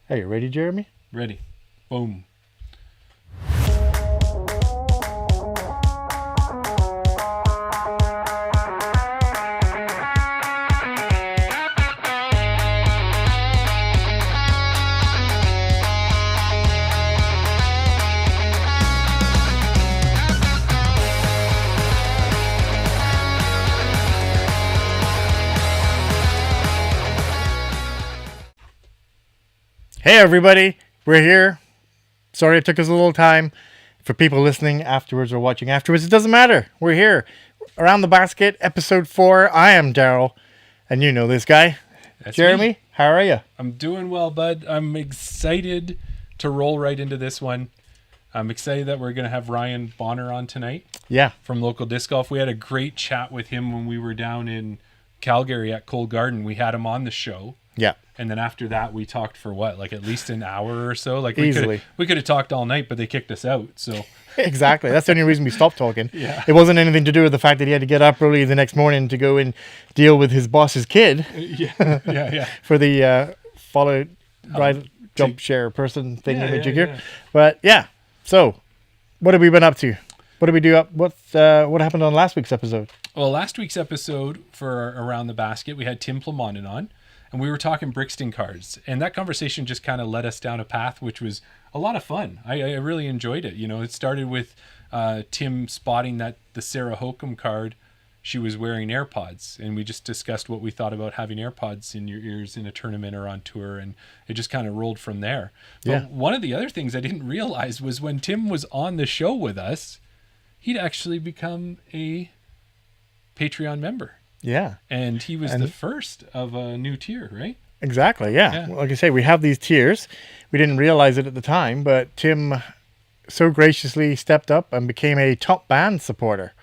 Hey, you ready, Jeremy? Ready. Boom. Hey, everybody. We're here. Sorry it took us a little time. For people listening afterwards or watching afterwards, it doesn't matter. We're here. Around the Basket, episode 4. I am Daryl, and you know this guy. That's Jeremy, me. how are you? I'm doing well, bud. I'm excited to roll right into this one. I'm excited that we're going to have Ryan Bonner on tonight Yeah. from Local Disc Golf. We had a great chat with him when we were down in Calgary at Cold Garden. We had him on the show. Yeah. And then after that, we talked for what, like at least an hour or so. Like Easily. we could have talked all night, but they kicked us out. So Exactly. That's the only reason we stopped talking. Yeah. It wasn't anything to do with the fact that he had to get up early the next morning to go and deal with his boss's kid yeah. for the follow, ride, jump, share person thing Yeah, image yeah, here. yeah. But yeah. So, what have we been up to? What did we do what happened on last week's episode? Well, last week's episode for Around the Basket, we had Tim Plamondon on, and we were talking Brixton cards. And that conversation just kind of led us down a path, which was a lot of fun. I really enjoyed it. You know, it started with Tim spotting that the Sarah Hokum card, she was wearing AirPods. And we just discussed what we thought about having AirPods in your ears in a tournament or on tour. And it just kind of rolled from there. But Yeah. one of the other things I didn't realize was when Tim was on the show with us, he'd actually become a Patreon member. Yeah. And he was the first of a new tier, right? Exactly, yeah. Yeah. Like I say, we have these tiers. We didn't realize it at the time, but Tim so graciously stepped up and became a top band supporter.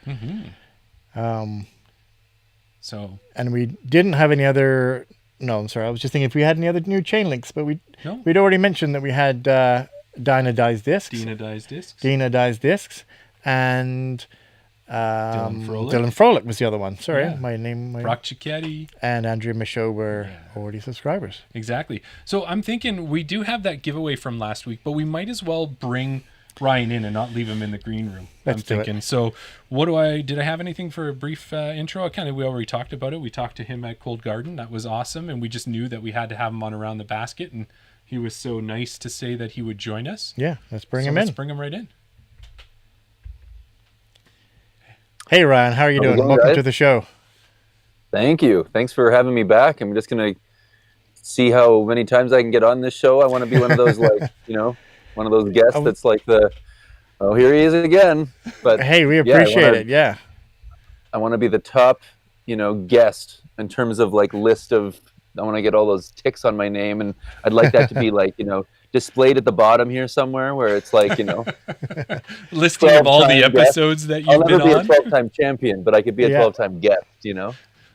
So And we didn't have any other... No, I'm sorry. I was just thinking if we had any other new chain links, but No. we'd already mentioned that we had Dinah Dies Discs. Dina Dies Discs. Dina Dies Discs. And Dylan Frolic was the other one. Sorry, Yeah. my name... Brock Cicchetti. and Andrea Michaud were already subscribers. Exactly. So I'm thinking we do have that giveaway from last week, but we might as well bring Ryan in and not leave him in the green room. Let's do it. So did I have anything for a brief intro? We already talked about it. We talked to him at Cold Garden. That was awesome. And we just knew that we had to have him on Around the Basket. And he was so nice to say that he would join us. Yeah, let's bring him Let's in. bring him right in. Hey, Ryan, how are you How's it doing? going, Welcome guys? to the show. Thank you. Thanks for having me back. I'm just going to see how many times I can get on this show. I want to be one of those, one of those guests that's like here he is again. But Hey, we appreciate it. Yeah. I want to be the top, guest in terms of list of, I want to get all those ticks on my name. And I'd like that to be displayed at the bottom here somewhere where it's Listing of all 12-time the guest. episodes that I'll you've never been be a on. 12-time champion, but I could be a Yeah. 12-time guest, Yeah.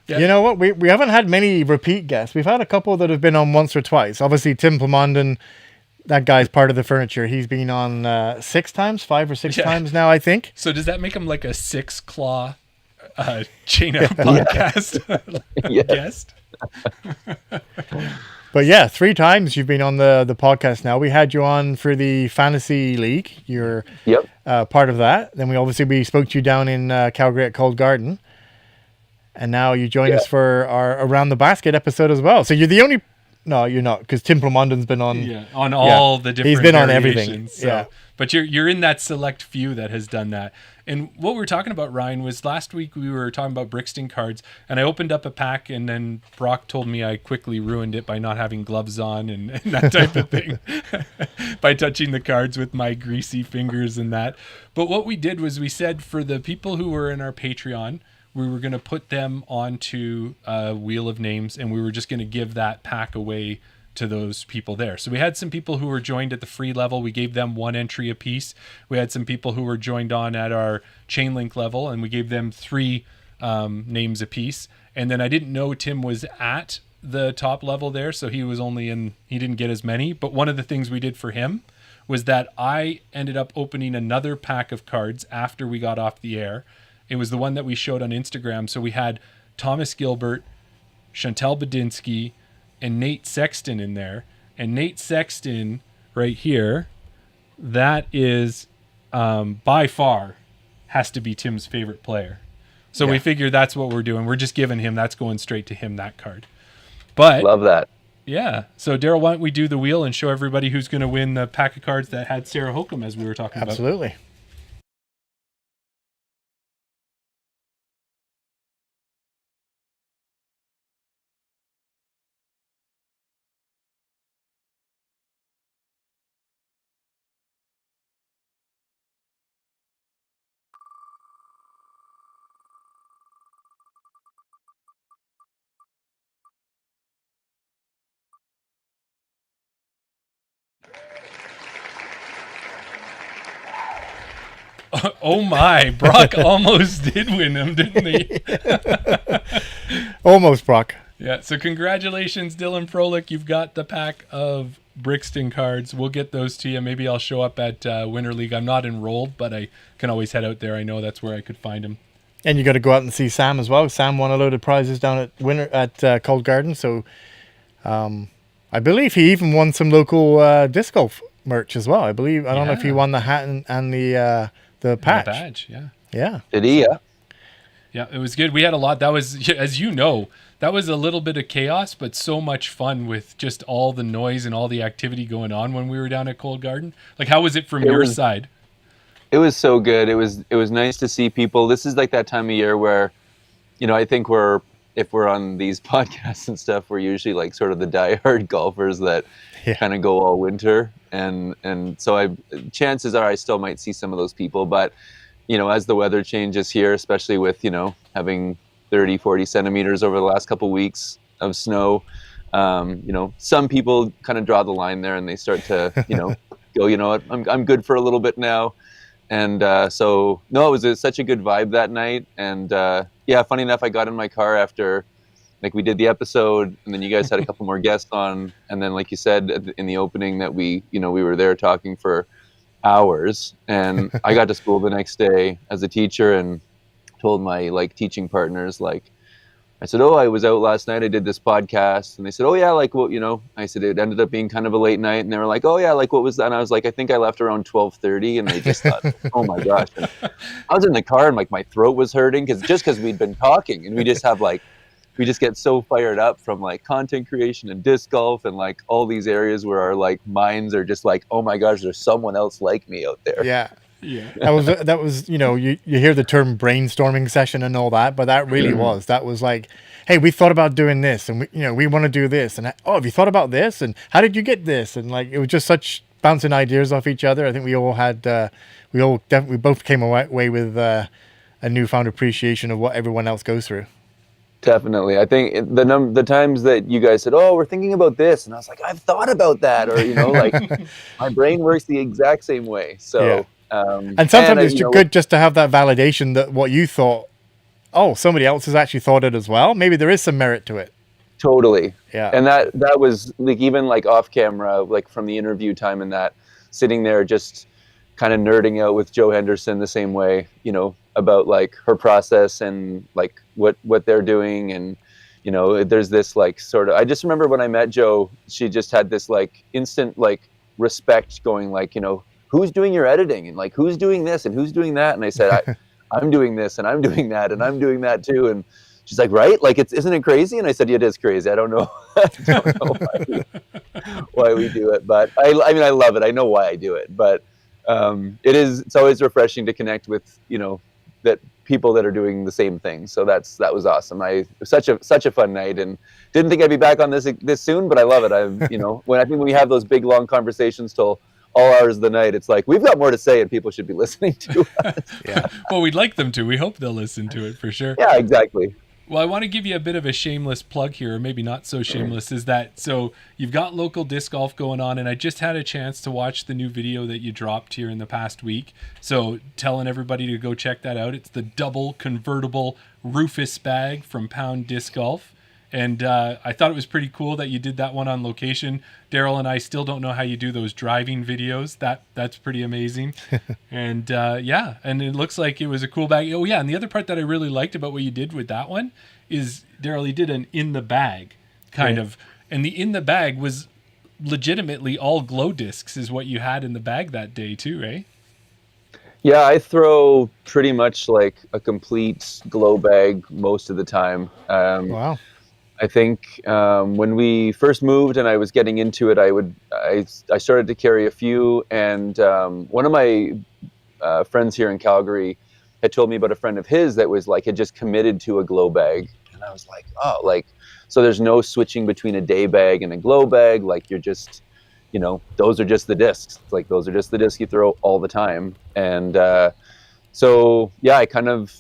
You know what? We haven't had many repeat guests. We've had a couple that have been on once or twice. Obviously, Tim Plamondon, that guy's part of the furniture. He's been on 5 or 6 times now, I think. So does that make him like a 6-claw chain of podcast Yeah. guest? But yeah, 3 times you've been on the podcast now. We had you on for the Fantasy League. You're Yep. part of that. Then we spoke to you down in Calgary at Cold Garden. And now you join us for our Around the Basket episode as well. So you're the only... No, you're not, because Tim Plamondon's been on... Yeah, on all the different He's been on everything. variations, so- Yeah. But you're in that select few that has done that. And what we were talking about, Ryan, was last week we were talking about Brixton cards, and I opened up a pack, and then Brock told me I quickly ruined it by not having gloves on and that type of thing, by touching the cards with my greasy fingers and that. But what we did was we said for the people who were in our Patreon, we were going to put them onto a wheel of names, and we were just going to give that pack away to those people there. So we had some people who were joined at the free level. We gave them 1 entry apiece. We had some people who were joined on at our chain link level, and we gave them 3 names apiece. And then I didn't know Tim was at the top level there, so he didn't get as many. But one of the things we did for him was that I ended up opening another pack of cards after we got off the air. It was the one that we showed on Instagram. So we had Thomas Gilbert, Chantel Badinsky, and Nate Sexton in there. And Nate Sexton right here, that is by far has to be Tim's favorite player. So we figure that's what we're doing. We're just giving him, that's going straight to him, that card. But Love that. yeah. So Daryl, why don't we do the wheel and show everybody who's going to win the pack of cards that had Sarah Hokum, as we were talking about. Absolutely. Oh my, Brock almost did win him, didn't he? Almost, Brock. Yeah, so congratulations, Dylan Froelich. You've got the pack of Brixton cards. We'll get those to you. Maybe I'll show up at Winter League. I'm not enrolled, but I can always head out there. I know that's where I could find him. And you got to go out and see Sam as well. Sam won a load of prizes down at Cold Garden. So I believe he even won some local disc golf merch as well. I believe. I don't know if he won the hat and the patch. The badge, yeah. Yeah. Did he? Yeah. Yeah, it was good. We had a lot. That was, as you know, that was a little bit of chaos, but so much fun with just all the noise and all the activity going on when we were down at Cold Garden. Like, how was it from your side? It was so good. It was nice to see people. This is like that time of year where, I think if we're on these podcasts and stuff, we're usually like sort of the diehard golfers that kind of go all winter. And so chances are I still might see some of those people, but as the weather changes here, especially with, having 30, 40 centimeters over the last couple of weeks of snow, some people kind of draw the line there and they start to, go, you know what, I'm good for a little bit now. And it was such a good vibe that night. And funny enough, I got in my car after, like, we did the episode, and then you guys had a couple more guests on, and then, like you said in the opening, that we were there talking for hours. And I got to school the next day as a teacher and told my teaching partners, I said, I was out last night, I did this podcast. And they said, I said, it ended up being kind of a late night. And they were like, what was that? And I was like, I think I left around 12:30. And they just thought, oh my gosh. And I was in the car and my throat was hurting because we'd been talking, and we just have we just get so fired up from content creation and disc golf and all these areas where our minds are just oh my gosh, there's someone else like me out there. Yeah. That was you hear the term brainstorming session and all that, but that really was hey, we thought about doing this, and we want to do this, and have you thought about this, and how did you get this? And it was just such bouncing ideas off each other. I think we all had we both came away with a newfound appreciation of what everyone else goes through. Definitely. I think the times that you guys said, we're thinking about this, and I was like, I've thought about that, or my brain works the exact same way. So and sometimes it's good just to have that validation that what you thought, somebody else has actually thought it as well. Maybe there is some merit to it. Totally. Yeah. And that was even off camera, from the interview time, and that sitting there just kind of nerding out with Joe Henderson the same way, about her process and what they're doing. And there's this sort of, I just remember when I met Joe, she just had this instant respect going, who's doing your editing, and who's doing this and who's doing that. And I said, I'm doing this and I'm doing that and I'm doing that too. And she's like, right? Isn't it crazy? And I said, yeah, it is crazy. I don't know, why we do it, but I mean, I love it. I know why I do it, but it's always refreshing to connect with, that people that are doing the same thing. So that was awesome. Such a fun night, and didn't think I'd be back on this soon, but I love it. When we have those big long conversations till all hours of the night, it's we've got more to say and people should be listening to us. Yeah. Well, we'd like them to. We hope they'll listen to it for sure. Yeah, exactly. Well, I want to give you a bit of a shameless plug here, or maybe not so shameless, is that, so you've got local disc golf going on, and I just had a chance to watch the new video that you dropped here in the past week. So telling everybody to go check that out. It's the double convertible Rufus bag from Pound Disc Golf. And I thought it was pretty cool that you did that one on location. Daryl and I still don't know how you do those driving videos. That's pretty amazing. And and it looks like it was a cool bag. Oh yeah, and the other part that I really liked about what you did with that one is, Daryl, you did an in the bag kind of, and the in the bag was legitimately all glow discs is what you had in the bag that day too, eh? Yeah, I throw pretty much like a complete glow bag most of the time. Wow. I think when we first moved and I was getting into it, I started to carry a few, and one of my friends here in Calgary had told me about a friend of his that was like had just committed to a glow bag, and I was like, oh, like so there's no switching between a day bag and a glow bag. Like you're just, those are just the discs. It's like those are just the discs you throw all the time, and so yeah, I kind of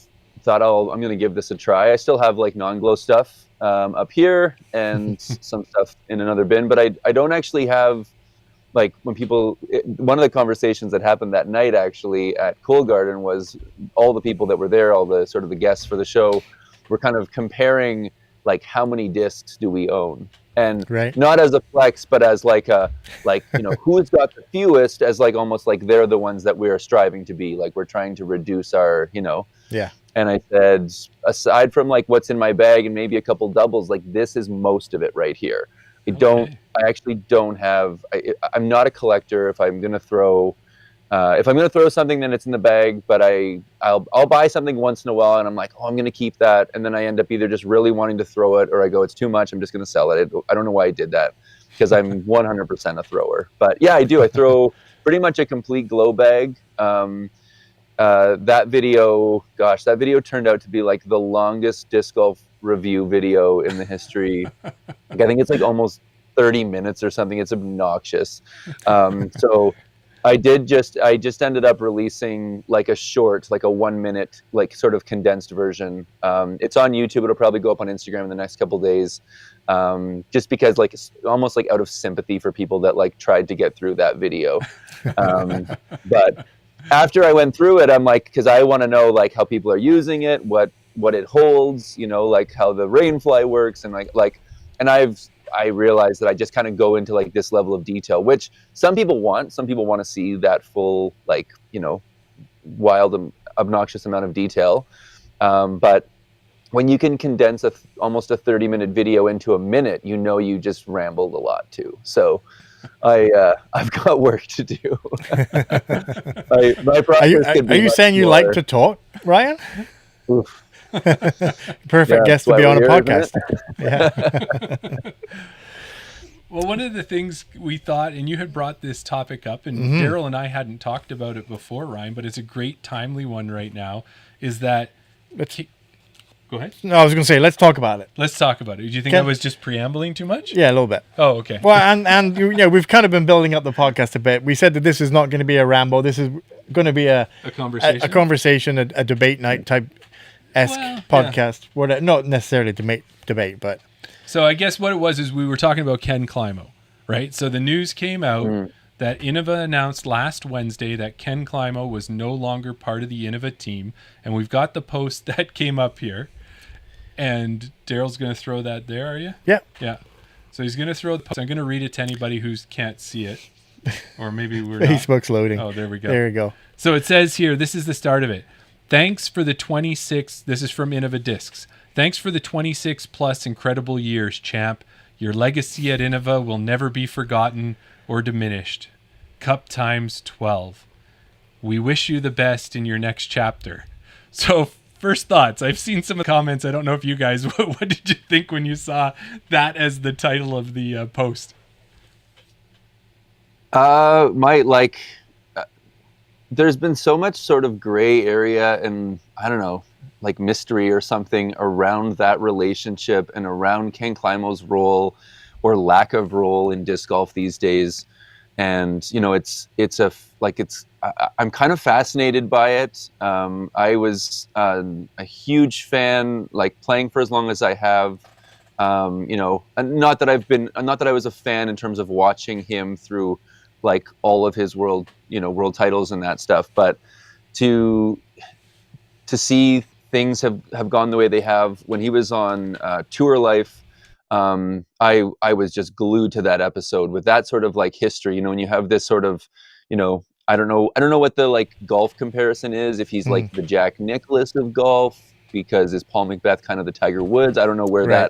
thought I'm going to give this a try. I still have like non-glow stuff up here and some stuff in another bin, but I don't actually have like when one of the conversations that happened that night actually at Cool Garden was all the people that were there, all the sort of the guests for the show were kind of comparing like how many discs do we own, and not as a flex, but as like who's got the fewest, as like almost like they're the ones that we are striving to be, like we're trying to reduce our Yeah. And I said, aside from like what's in my bag and maybe a couple doubles, like this is most of it right here. I actually don't have. I'm not a collector. If I'm gonna throw something, then it's in the bag. But I'll buy something once in a while, and I'm like, oh, I'm gonna keep that, and then I end up either just really wanting to throw it, or I go, it's too much. I'm just gonna sell it. I don't know why I did that, because I'm 100% a thrower. But yeah, I do. I throw pretty much a complete glow bag. That video turned out to be like the longest disc golf review video in the history. Like, I think it's like almost 30 minutes or something. It's obnoxious. So I just ended up releasing like a short, like a 1 minute, like sort of condensed version. It's on YouTube. It'll probably go up on Instagram in the next couple days. Just because like it's almost like out of sympathy for people that like tried to get through that video. But after I went through it, I'm like, because I want to know like how people are using it, what it holds, like how the rainfly works, and and I realized that I just kind of go into like this level of detail, which some people want to see that full, like, wild, obnoxious amount of detail. But when you can condense almost a 30-minute video into a minute, you just rambled a lot too. So I've got work to do. My process are you saying you like to talk, Ryan? Oof. Perfect guest to be on a podcast. Yeah. Well, one of the things we thought, and you had brought this topic up, and Daryl and I hadn't talked about it before, Ryan, but it's a great timely one right now, is that... Go ahead. No, I was going to say, let's talk about it. Let's talk about it. Do you think I was just preambling too much? Yeah, a little bit. Oh, okay. Well, and we've kind of been building up the podcast a bit. We said that this is not going to be a ramble. This is going to be a conversation, a debate night type-esque podcast. Yeah. Not necessarily debate, but... So I guess what it was is we were talking about Ken Climo, right? So the news came out that Innova announced last Wednesday that Ken Climo was no longer part of the Innova team, and we've got the post that came up here. And Daryl's going to throw that there, are you? Yeah. Yeah. So he's going to throw the post. I'm going to read it to anybody who can't see it. Or maybe we're not. Facebook's loading. Oh, there we go. There we go. So it says here, this is the start of it. Thanks for the 26, this is from Innova Discs. Thanks for the 26 plus incredible years, champ. Your legacy at Innova will never be forgotten or diminished. Cup times 12. We wish you the best in your next chapter. So first thoughts. I've seen some of the comments. I don't know if you guys, what did you think when you saw that as the title of the post? There's been so much sort of gray area and I don't know, like mystery or something around that relationship and around Ken Climo's role or lack of role in disc golf these days. And, I'm kind of fascinated by it. I was a huge fan, like playing for as long as I have, and not that I was a fan in terms of watching him through like all of his world titles and that stuff, but to see things have gone the way they have when he was on Tour Life. I was just glued to that episode with that sort of like history, when you have this sort of, I don't know what the like golf comparison is, if he's like the Jack Nicklaus of golf, because is Paul McBeth kind of the Tiger Woods? I don't know where I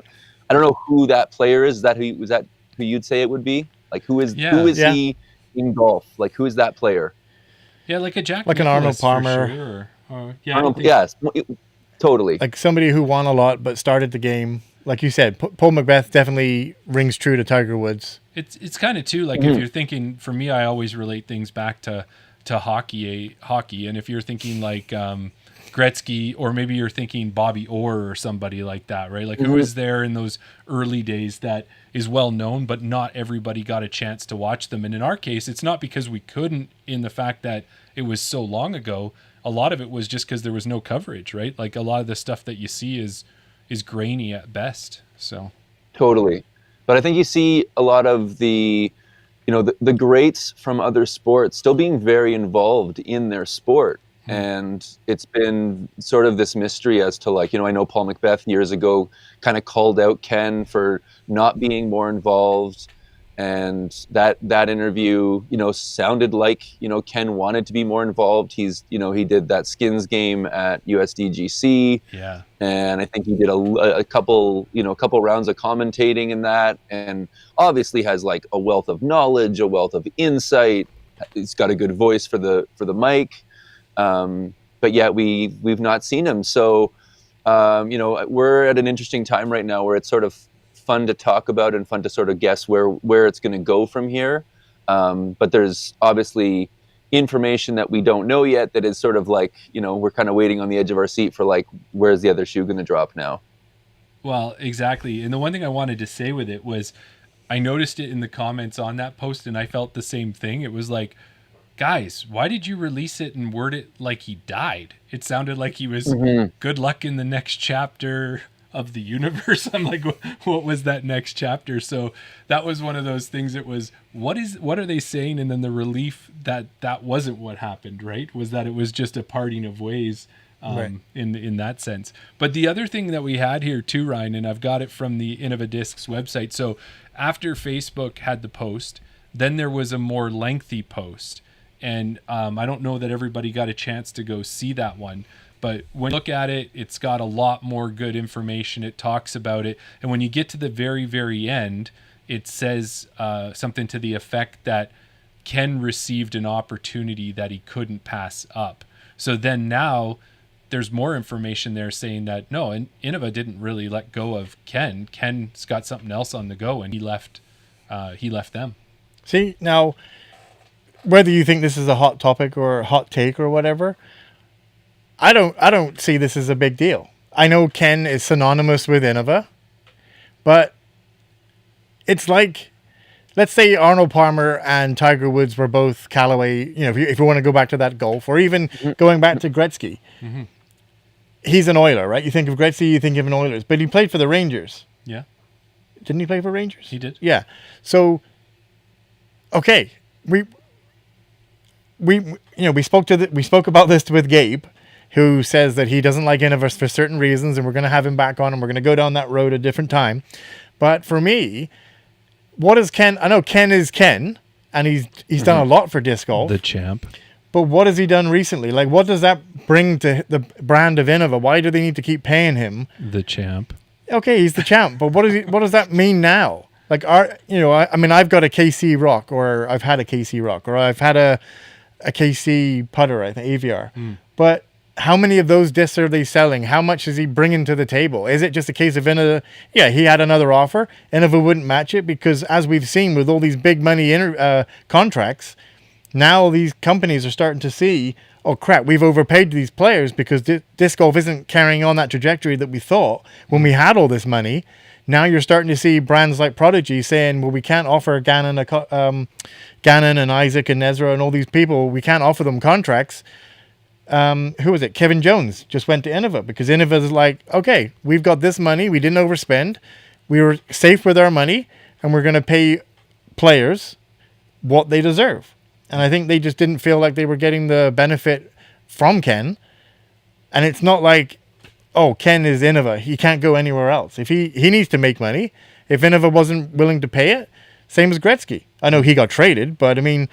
don't know who that player is. Is that who you'd say it would be? Like who is Yeah. he in golf? Like who is that player? Yeah, like a Jack Like an Arnold Nicklaus for Palmer. sure, or yeah, I Arnold, think- yes, totally. Like somebody who won a lot but started the game. Like you said, Paul Macbeth definitely rings true to Tiger Woods. It's kind of too like if you're thinking, for me, I always relate things back to hockey, and if you're thinking like Gretzky, or maybe you're thinking Bobby Orr or somebody like that, right? Like who was there in those early days that is well known, but not everybody got a chance to watch them. And in our case, it's not because we couldn't, in the fact that it was so long ago. A lot of it was just because there was no coverage, right? Like a lot of the stuff that you see is grainy at best. So Totally. But I think you see a lot of the greats from other sports still being very involved in their sport. And it's been sort of this mystery as to like, I know Paul Macbeth years ago kind of called out Ken for not being more involved. And that interview, sounded like, Ken wanted to be more involved. He's, he did that skins game at USDGC. yeah, And I think he did a couple rounds of commentating in that, and obviously has like a wealth of knowledge, a wealth of insight. He's got a good voice for the mic, but yet we've not seen him. So we're at an interesting time right now where it's sort of fun to talk about and fun to sort of guess where it's going to go from here. But there's obviously information that we don't know yet that is sort of like, we're kind of waiting on the edge of our seat for like, where's the other shoe going to drop now? well, exactly. And the one thing I wanted to say with it was I noticed it in the comments on that post, and I felt the same thing. It was like, guys, why did you release it and word it like he died? It sounded like he was good luck in the next chapter of the universe. I'm like, what was that next chapter? So that was one of those things. It was, what are they saying? And then the relief that wasn't what happened, right? Was that it was just a parting of ways Right. in that sense. But the other thing that we had here too, Ryan, and I've got it from the Innovadiscs website. So after Facebook had the post, then there was a more lengthy post. And I don't know that everybody got a chance to go see that one. But when you look at it, it's got a lot more good information. It talks about it. And when you get to the very, very end, it says something to the effect that Ken received an opportunity that he couldn't pass up. So then now there's more information there saying that, no, and Innova didn't really let go of Ken. Ken's got something else on the go, and he left them. See, now, whether you think this is a hot topic or a hot take or whatever, I don't see this as a big deal. I know Ken is synonymous with Innova, but it's like, let's say Arnold Palmer and Tiger Woods were both Callaway, if you want to go back to that golf, or even going back to Gretzky. Mm-hmm. He's an Oiler, right? You think of Gretzky, you think of an Oilers, but he played for the Rangers. Yeah, Didn't he play for Rangers? he did. Yeah. So, okay, we spoke about this with Gabe, who says that he doesn't like Innova for certain reasons, and we're going to have him back on, and we're going to go down that road a different time. But for me, what is Ken? I know Ken is Ken, and he's done a lot for disc golf. The champ. But what has he done recently? Like, what does that bring to the brand of Innova? Why do they need to keep paying him? The champ. Okay, he's the champ, but what does that mean now? Like, I mean, I've got a KC Rock, or I've had a KC Rock, or I've had a KC putter, I think, AVR. But how many of those discs are they selling? How much is he bringing to the table? Is it just a case of Innova? Yeah, he had another offer. Innova wouldn't match it because, as we've seen with all these big money contracts, now these companies are starting to see, oh crap, we've overpaid these players because disc golf isn't carrying on that trajectory that we thought when we had all this money. Now you're starting to see brands like Prodigy saying, well, we can't offer Gannon and Isaac and Ezra and all these people, we can't offer them contracts. Who was it? Kevin Jones just went to Innova because Innova is like, okay, we've got this money, we didn't overspend, we were safe with our money, and we're going to pay players what they deserve. And I think they just didn't feel like they were getting the benefit from Ken. And it's not like, oh, Ken is Innova, he can't go anywhere else. If he needs to make money, if Innova wasn't willing to pay it, same as Gretzky. I know he got traded, but I mean,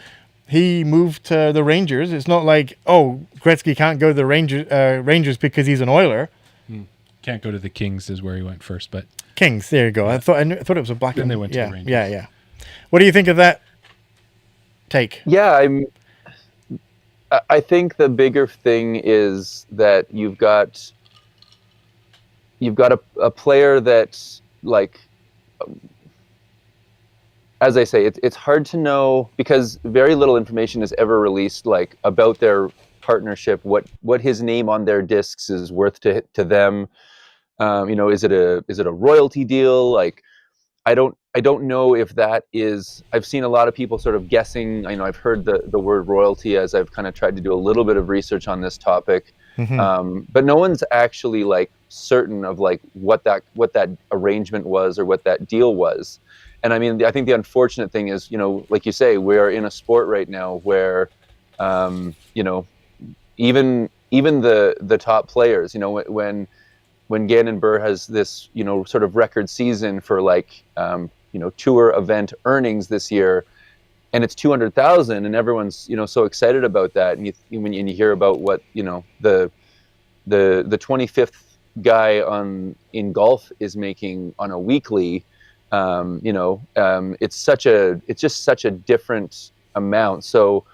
he moved to the Rangers. It's not like, oh, Gretzky can't go to the Rangers because he's an Oiler. Can't go to the Kings is where he went first, but Kings, there you go. I thought it was a black. Then they went to yeah, the Rangers. Yeah. What do you think of that take? Yeah, I think the bigger thing is that you've got a player that's like, as I say, it's hard to know because very little information is ever released like about their partnership, what his name on their discs is worth to them. Is it a royalty deal? Like, I don't know if that is. I've seen a lot of people sort of guessing. I know I've heard the word royalty as I've kind of tried to do a little bit of research on this topic, but no one's actually like certain of like what that arrangement was or what that deal was. And I mean, I think the unfortunate thing is, like you say, we are in a sport right now where, even the top players, when Gannon Buhr has this, sort of record season for like, tour event earnings this year, and it's 200,000, and everyone's, so excited about that. And when you hear about what, the 25th guy in golf is making on a weekly, it's just such a different amount. So,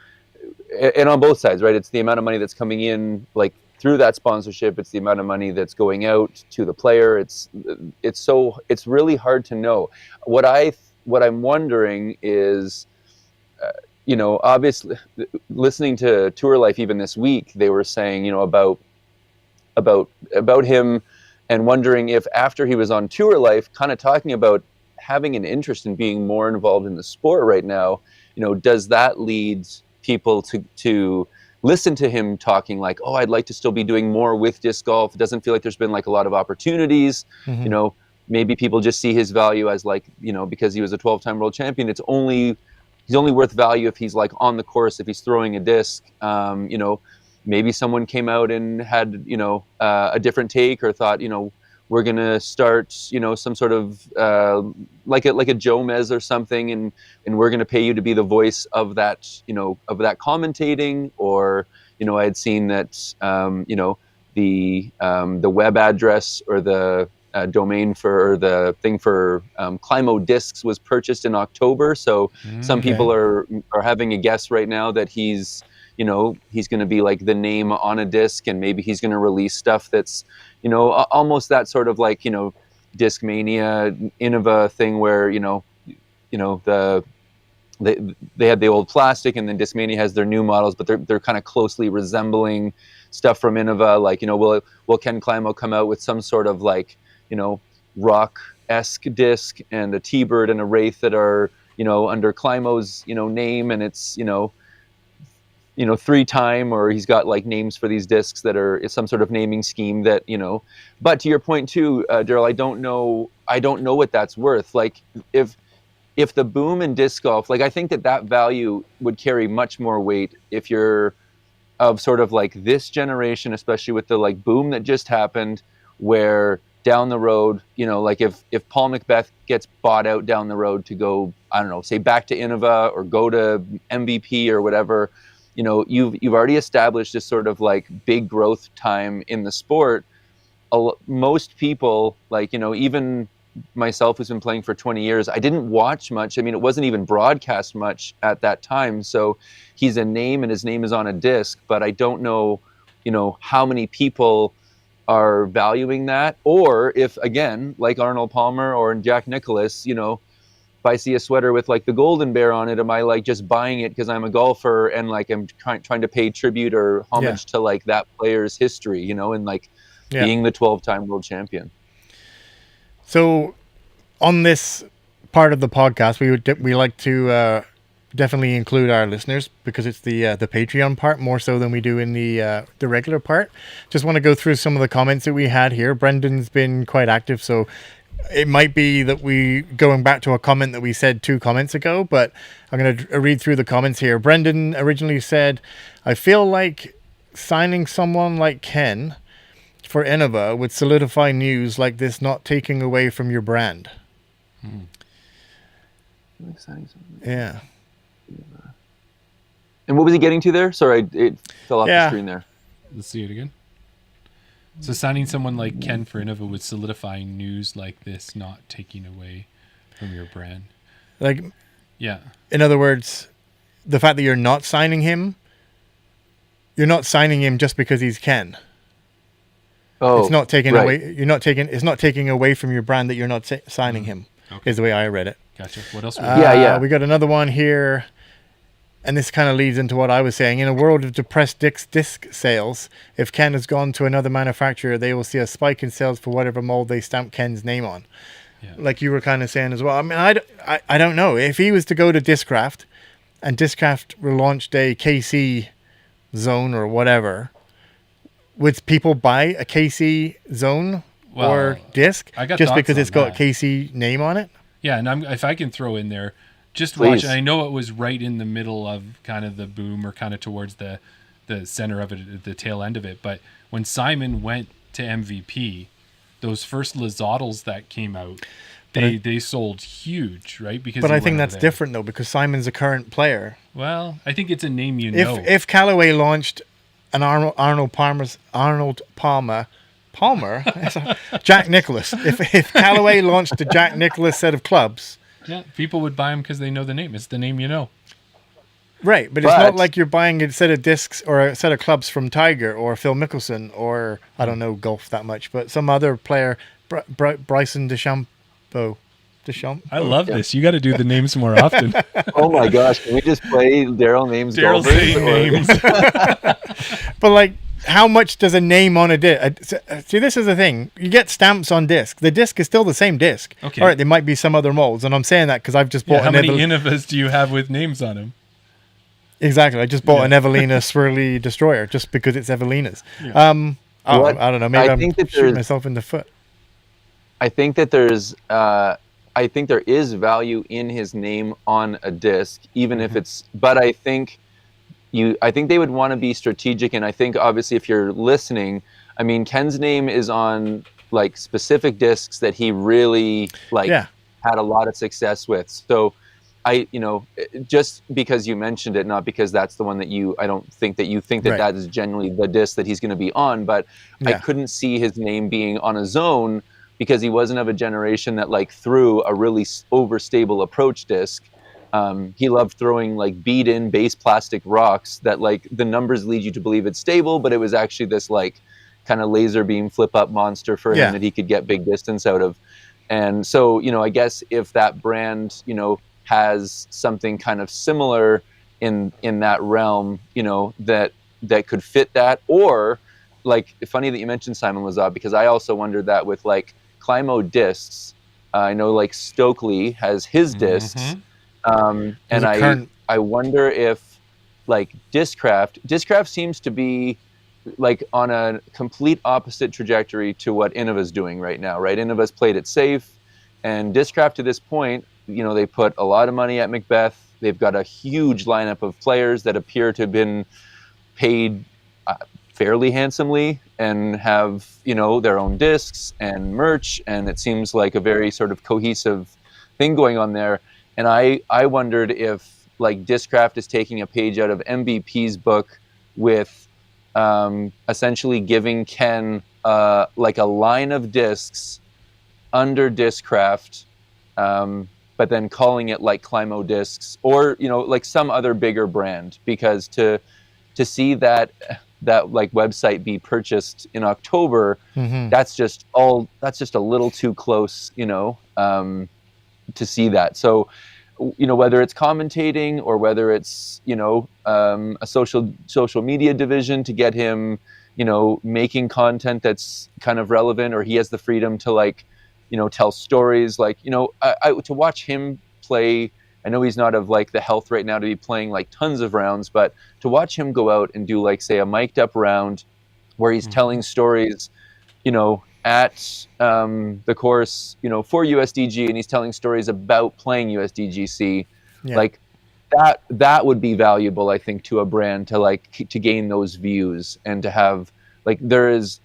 and on both sides, right? It's the amount of money that's coming in, like through that sponsorship. It's the amount of money that's going out to the player. It's really hard to know. What I'm wondering is, obviously, listening to Tour Life even this week, they were saying, about him, and wondering if after he was on Tour Life, kind of talking about having an interest in being more involved in the sport right now, does that lead people to listen to him talking like, oh, I'd like to still be doing more with disc golf. It doesn't feel like there's been like a lot of opportunities. Maybe people just see his value as like, because he was a 12-time world champion, he's only worth value if he's like on the course, if he's throwing a disc. Maybe someone came out and had, a different take, or thought, we're going to start, some sort of like a Joe Mez or something, and we're going to pay you to be the voice of that, of that commentating. Or, I had seen that, the web address or the domain for the thing for Climo Discs was purchased in October. So some people are having a guess right now that he's going to be like the name on a disc, and maybe he's going to release stuff that's, almost that sort of like, Discmania, Innova thing where, they had the old plastic, and then Discmania has their new models, but they're kind of closely resembling stuff from Innova. Like, will Ken Climo come out with some sort of like, rock-esque disc, and a T-Bird and a Wraith that are, under Climo's, name, and it's, 3-time, or he's got like names for these discs that are some sort of naming scheme that, but to your point too, Daryl, I don't know what that's worth. Like if the boom in disc golf, like I think that value would carry much more weight if you're of sort of like this generation, especially with the like boom that just happened, where down the road, like if Paul Macbeth gets bought out down the road to go, I don't know, say back to Innova or go to MVP or whatever, you've already established this sort of like big growth time in the sport. Most people, like, even myself, who's been playing for 20 years, I didn't watch much. I mean, it wasn't even broadcast much at that time. So he's a name, and his name is on a disc, but I don't know, how many people are valuing that, or if, again, like Arnold Palmer or Jack Nicklaus, if I see a sweater with like the Golden Bear on it, am I like just buying it because I'm a golfer and like I'm trying to pay tribute or homage to like that player's history, and like being the 12-time world champion. So on this part of the podcast, we like to definitely include our listeners, because it's the Patreon part more so than we do in the regular part. Just want to go through some of the comments that we had here. Brendan's been quite active, so it might be that we going back to a comment that we said 2 comments ago, but I'm going to read through the comments here. Brendan originally said, I feel like signing someone like Ken for Innova would solidify news like this, not taking away from your brand. Yeah. And what was he getting to there? Sorry, it fell off the screen there. Let's see it again. So signing someone like Ken for Innova would solidify news like this, not taking away from your brand. Like, Yeah. In other words, the fact that you're not signing him just because he's Ken. Oh, It's not taking right. away. It's not taking away from your brand that you're not signing him. Okay. Is the way I read it. Gotcha. What else? Yeah. We got another one here, and this kind of leads into what I was saying. In a world of depressed disc sales, if Ken has gone to another manufacturer, they will see a spike in sales for whatever mold they stamp Ken's name on. Yeah. Like you were kind of saying as well. I mean, I don't know. If he was to go to Discraft, and Discraft relaunched a KC zone or whatever, would people buy a KC zone or disc I got just thoughts because on it's got that. KC name on it? Yeah, and if I can throw in there, just Please. watch. I know it was right in the middle of kind of the boom, or kind of towards the center of it, the tail end of it. But when Simon went to MVP, those first Lizottles that came out, they sold huge, right? Because But he I think went over that's there. different though, because Simon's a current player. Well, I think it's a name you know. If Callaway launched an Arnold Palmer, Jack Nicklaus. If Callaway launched a Jack Nicklaus set of clubs, yeah, people would buy them because they know the name. It's the name you know. right? But it's not But- like you're buying a set of discs or a set of clubs from Tiger or Phil Mickelson or I don't know golf that much, but some other player, Bryson DeChambeau. I love this. You got to do the names more often. Oh my gosh, can we just play Daryl names? Daryl's golfers, saying or- names. But like, how much does a name on a disc? See, this is the thing. You get stamps on disc. The disc is still the same disc. Okay. All right, there might be some other molds, and I'm saying that because I've just bought How an many Evelina. Innovas do you have with names on them? Exactly. I just bought Yeah. an Evelina Swirly Destroyer just because it's Evelina's. Yeah. What- I don't know. Maybe I I'm think that shooting there's- myself in the foot. I think that I think there is value in his name on a disc, even if it's. But I think they would want to be strategic, and I think obviously if you're listening, I mean Ken's name is on like specific discs that he really had a lot of success with. So just because you mentioned it, not because that's the one that I don't think that you think that Right. that is generally the disc that he's going to be on, but I Yeah. couldn't see his name being on a zone because he wasn't of a generation that like threw a really overstable approach disc. He loved throwing like beat-in base plastic rocks that like the numbers lead you to believe it's stable, but it was actually this like kind of laser beam flip-up monster for Yeah. him that he could get big distance out of. And so, I guess if that brand, has something kind of similar in that realm, that could fit that, or like funny that you mentioned Simon Lizotte, because I also wondered that with like Climo discs. I know like Stokely has his discs, and I wonder if like Discraft seems to be like on a complete opposite trajectory to what Innova's doing right now, right? Innova's played it safe, and Discraft to this point, they put a lot of money at Macbeth. They've got a huge lineup of players that appear to have been paid fairly handsomely and have, their own discs and merch, and it seems like a very sort of cohesive thing going on there. And I wondered if like Discraft is taking a page out of MVP's book with essentially giving Ken like a line of discs under Discraft, but then calling it like Climo discs or like some other bigger brand, because to see that like website be purchased in October, that's just a little too close, to see that. So whether it's commentating or whether it's a social media division to get him making content that's kind of relevant, or he has the freedom to like tell stories, like to watch him play. I know he's not of like the health right now to be playing like tons of rounds, but to watch him go out and do like say a mic'd up round where he's telling stories at the course for USDG, and he's telling stories about playing USDGC, like that would be valuable, I think, to a brand to gain those views and to have like there is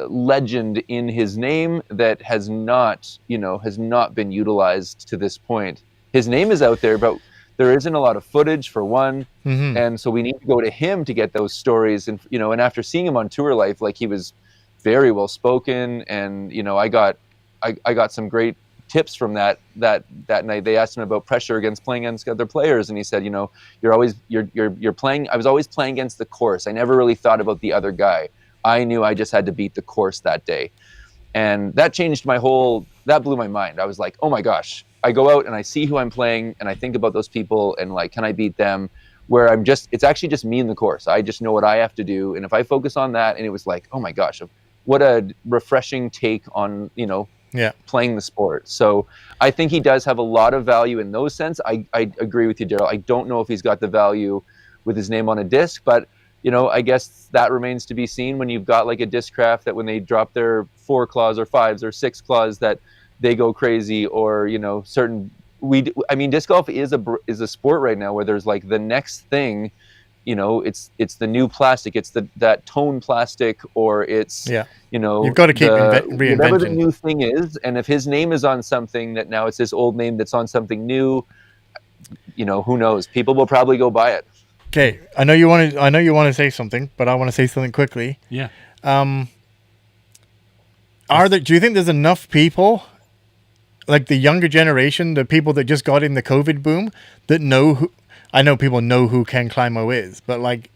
legend in his name that has not been utilized to this point. His name is out there, but there isn't a lot of footage for one, and so we need to go to him to get those stories. And and after seeing him on Tour Life, like he was very well spoken, and I got some great tips from that night. They asked him about pressure against playing against other players, and he said, you're playing. I was always playing against the course. I never really thought about the other guy. I knew I just had to beat the course that day, and that changed that blew my mind. I was like, oh my gosh. I go out and I see who I'm playing, and I think about those people and like, can I beat them? Where it's actually just me in the course. I just know what I have to do, and if I focus on that, and it was like, oh my gosh, what a refreshing take on playing the sport. So I think he does have a lot of value in those sense. I agree with you, Daryl. I don't know if he's got the value with his name on a disc, but I guess that remains to be seen when you've got like a Discraft that when they drop their 4 claws or 5s or 6 claws that they go crazy, or certain. Disc golf is a sport right now where there's like the next thing, it's the new plastic, it's that tone plastic, or it's you've got to keep reinventing whatever the new thing is. And if his name is on something that now it's this old name that's on something new, who knows? People will probably go buy it. Okay, I know you want to say something, but I want to say something quickly. Yeah. Do you think there's enough people, like the younger generation, the people that just got in the COVID boom, that I know people know who Ken Climo is, but like,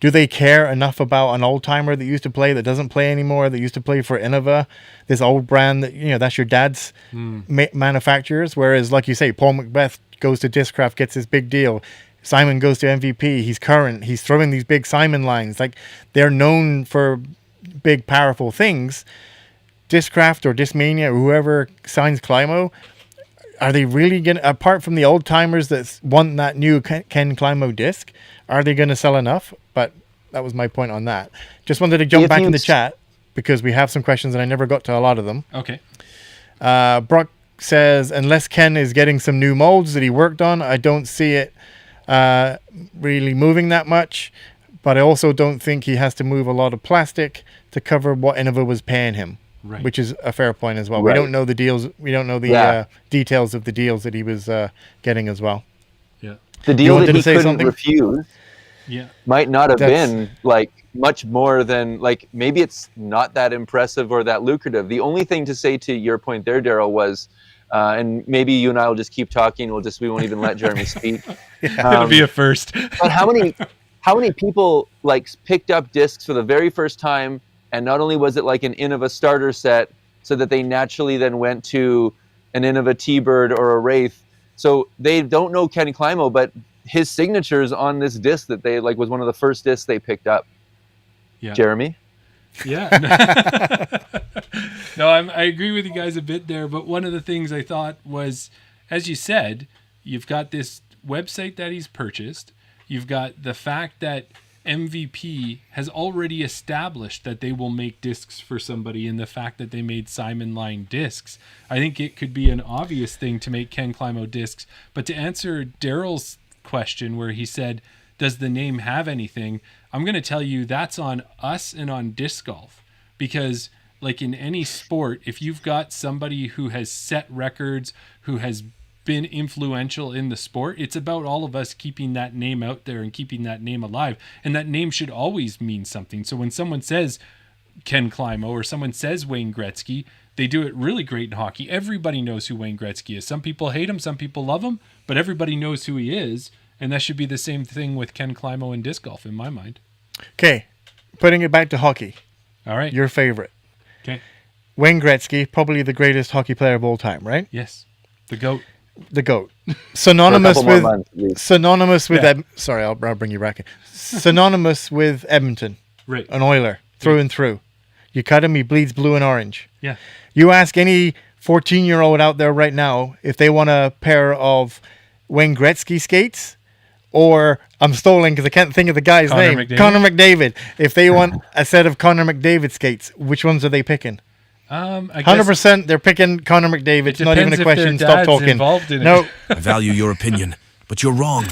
do they care enough about an old timer that used to play that doesn't play anymore, that used to play for Innova, this old brand that, that's your dad's manufacturers? Whereas, like you say, Paul Macbeth goes to Discraft, gets this big deal. Simon goes to MVP. He's current. He's throwing these big Simon lines. Like, they're known for big, powerful things. Discraft or Discmania or whoever signs Climo, are they really going to, apart from the old timers that want that new Ken Climo disc, are they going to sell enough? But that was my point on that. Just wanted to jump back in the chat because we have some questions and I never got to a lot of them. Okay. Brock says, unless Ken is getting some new molds that he worked on, I don't see it really moving that much. But I also don't think he has to move a lot of plastic to cover what Innova was paying him. Right. Which is a fair point as well. Right. We don't know the deals. We don't know the details of the deals that he was getting as well. Yeah. The deal that he couldn't refuse might not have been like much more than like, maybe it's not that impressive or that lucrative. The only thing to say to your point there, Daryl, was, and maybe you and I will just keep talking. We won't even let Jeremy speak. It'll be a first. But how many people like picked up discs for the very first time? And not only was it like an Innova starter set, so that they naturally then went to an Innova T-Bird or a Wraith. So they don't know Ken Climo, but his signature's on this disc that they like was one of the first discs they picked up. Yeah. Jeremy? Yeah. No, I agree with you guys a bit there. But one of the things I thought was, as you said, you've got this website that he's purchased. You've got the fact that MVP has already established that they will make discs for somebody, in the fact that they made Simon Line discs. I think it could be an obvious thing to make Ken Climo discs. But to answer Daryl's question where he said, does the name have anything? I'm going to tell you that's on us and on disc golf, because like in any sport, if you've got somebody who has set records, who has been influential in the sport, it's about all of us keeping that name out there and keeping that name alive. And that name should always mean something. So when someone says Ken Climo or someone says Wayne Gretzky, they do it really great in hockey. Everybody knows who Wayne Gretzky is. Some people hate him, some people love him, but everybody knows who he is. And that should be the same thing with Ken Climo in disc golf, in my mind. Okay, putting it back to hockey. All right. Your favorite. Okay. Wayne Gretzky, probably the greatest hockey player of all time, right? Yes. The GOAT. The GOAT. Synonymous with Yeah. Sorry, I'll bring you back in. Synonymous with Edmonton. Right. An Oiler, through and through. You cut him, he bleeds blue and orange. Yeah. You ask any 14-year-old out there right now if they want a pair of Wayne Gretzky skates, or I'm stalling because I can't think of the guy's name. Connor McDavid. If they want a set of Connor McDavid skates, which ones are they picking? 100% they're picking Connor McDavid. It's not even a question. Stop talking. No. I value your opinion, but you're wrong.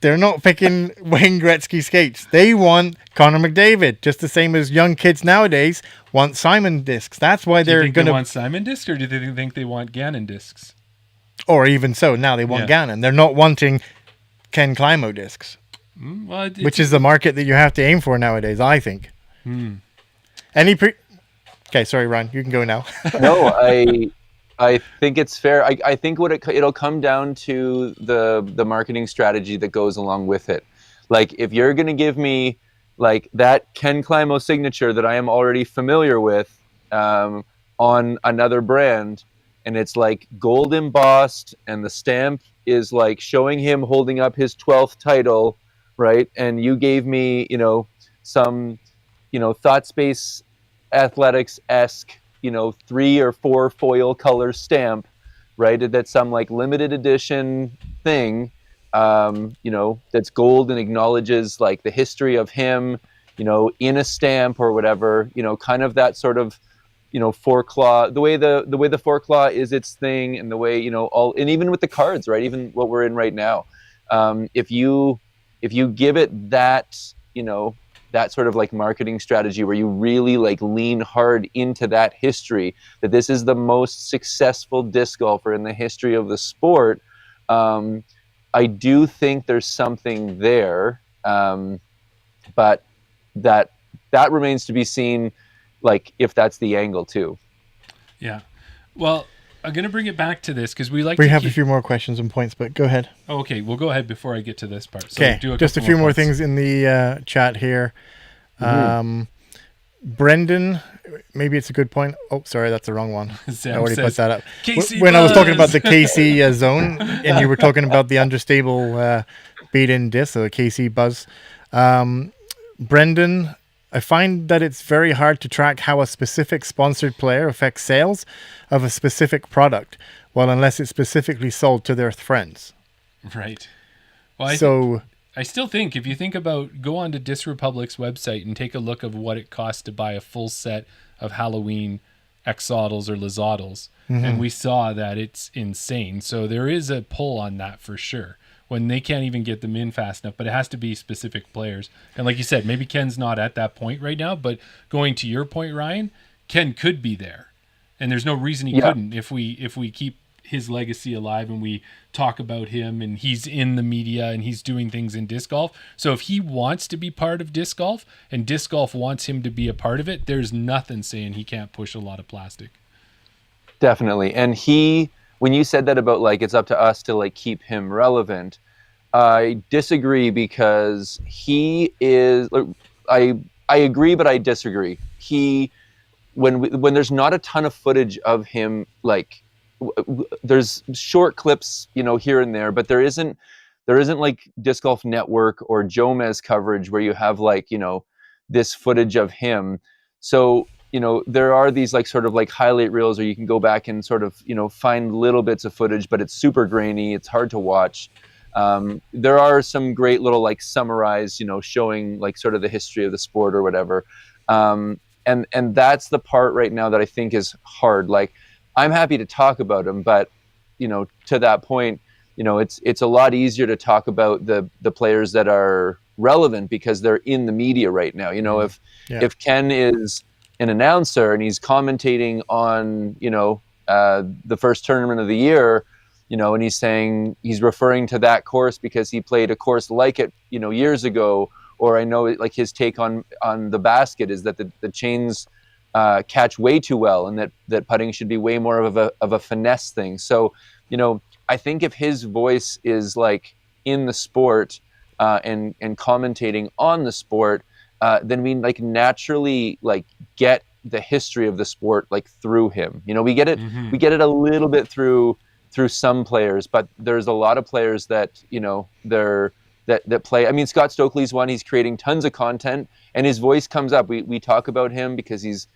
They're not picking Wayne Gretzky skates. They want Connor McDavid, just the same as young kids nowadays want Simon discs. That's why they're going to want Simon discs, or do they think they want Gannon discs? Or even so, now they want Gannon. They're not wanting Ken Climo discs, which is the market that you have to aim for nowadays, I think. Okay, sorry, Ron. You can go now. No, I think it's fair. I think it'll come down to the marketing strategy that goes along with it. Like, if you're going to give me like that Ken Climo signature that I am already familiar with on another brand, and it's like gold embossed, and the stamp is like showing him holding up his 12th title, right? And you gave me, some, Thought Space Athletics-esque, 3 or 4 foil color stamp, right? That's some like limited edition thing, that's gold and acknowledges like the history of him, in a stamp or whatever, kind of that sort of, four-claw, the way the four-claw is its thing, and the way, and even with the cards, right? Even what we're in right now, if you give it that, that sort of like marketing strategy where you really like lean hard into that history, that this is the most successful disc golfer in the history of the sport, I do think there's something there, but that remains to be seen, like if that's the angle too. Yeah. Well, I'm going to bring it back to this because we have a few more questions and points, but go ahead. Okay, we'll go ahead before I get to this part. Okay, just a few more things in the chat here. Brendan, maybe it's a good point. Oh, sorry, that's the wrong one. I already put that up. When I was talking about the KC zone, and you were talking about the understable beat-in disc, so the KC Buzz. Brendan, I find that it's very hard to track how a specific sponsored player affects sales of a specific product, well, unless it's specifically sold to their friends. Right. Well, I still think, if you think about, go on to Disc Republic's website and take a look of what it costs to buy a full set of Halloween Exodals or Lazadals, and we saw that it's insane. So there is a pull on that for sure, when they can't even get them in fast enough, but it has to be specific players. And like you said, maybe Ken's not at that point right now, but going to your point, Ryan, Ken could be there. And there's no reason he couldn't if we keep his legacy alive and we talk about him and he's in the media and he's doing things in disc golf. So if he wants to be part of disc golf and disc golf wants him to be a part of it, there's nothing saying he can't push a lot of plastic. Definitely. And when you said that about like it's up to us to like keep him relevant, I disagree, because he is. I agree, but I disagree. When there's not a ton of footage of him, like there's short clips, here and there, but there isn't like Disc Golf Network or Jomez coverage where you have like this footage of him. So there are these like sort of like highlight reels where you can go back and sort of, find little bits of footage, but it's super grainy. It's hard to watch. There are some great little like summarized, showing like sort of the history of the sport or whatever. And that's the part right now that I think is hard. Like, I'm happy to talk about them, but, to that point, it's a lot easier to talk about the players that are relevant because they're in the media right now. If Ken is an announcer and he's commentating on, the first tournament of the year, and he's saying he's referring to that course because he played a course like it, years ago, or I know like his take on the basket is that the chains catch way too well, and that putting should be way more of a finesse thing. So, I think if his voice is like in the sport and commentating on the sport, then we like naturally like get the history of the sport like through him. We get it a little bit through some players, but there's a lot of players that that play. I mean, Scott Stokely's one. He's creating tons of content, and his voice comes up. We talk about him because he's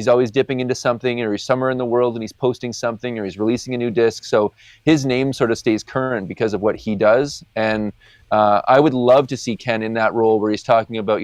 always dipping into something, or he's somewhere in the world and he's posting something, or he's releasing a new disc. So his name sort of stays current because of what he does. And I would love to see Ken in that role where he's talking about,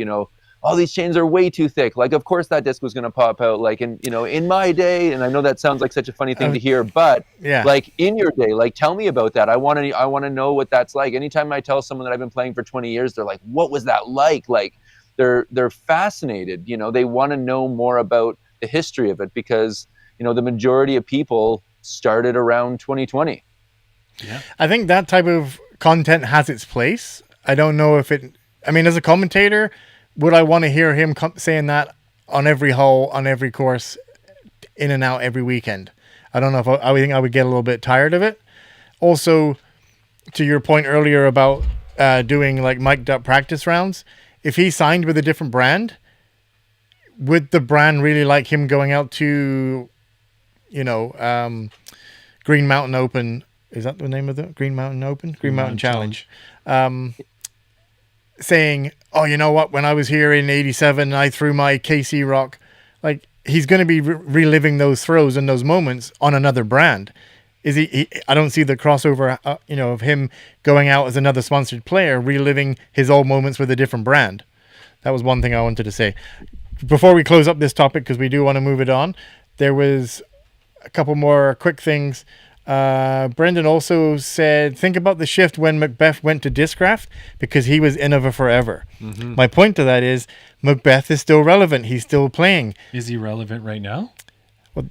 all these chains are way too thick. Like, of course that disc was going to pop out, like in my day. And I know that sounds like such a funny thing to hear, but like in your day, like tell me about that. I want to know what that's like. Anytime I tell someone that I've been playing for 20 years, they're like, what was that like? Like they're fascinated. They want to know more about the history of it because, the majority of people started around 2020. Yeah. I think that type of content has its place. I don't know if as a commentator, would I want to hear him saying that on every hole, on every course, in and out every weekend. I don't know if I think I would get a little bit tired of it. Also, to your point earlier about doing like mic'd up practice rounds, if he signed with a different brand, would the brand really like him going out to, Green Mountain Open? Is that the name of the Green Mountain Open? Green Mountain Challenge. Saying, oh, you know what? When I was here in '87, I threw my KC Rock. Like, he's going to be reliving those throws and those moments on another brand. Is he I don't see the crossover, of him going out as another sponsored player, reliving his old moments with a different brand. That was one thing I wanted to say. Before we close up this topic, because we do want to move it on, there was a couple more quick things. Brendan also said, think about the shift when Macbeth went to Discraft because he was Innova forever. Mm-hmm. My point to that is Macbeth is still relevant. He's still playing. Is he relevant right now?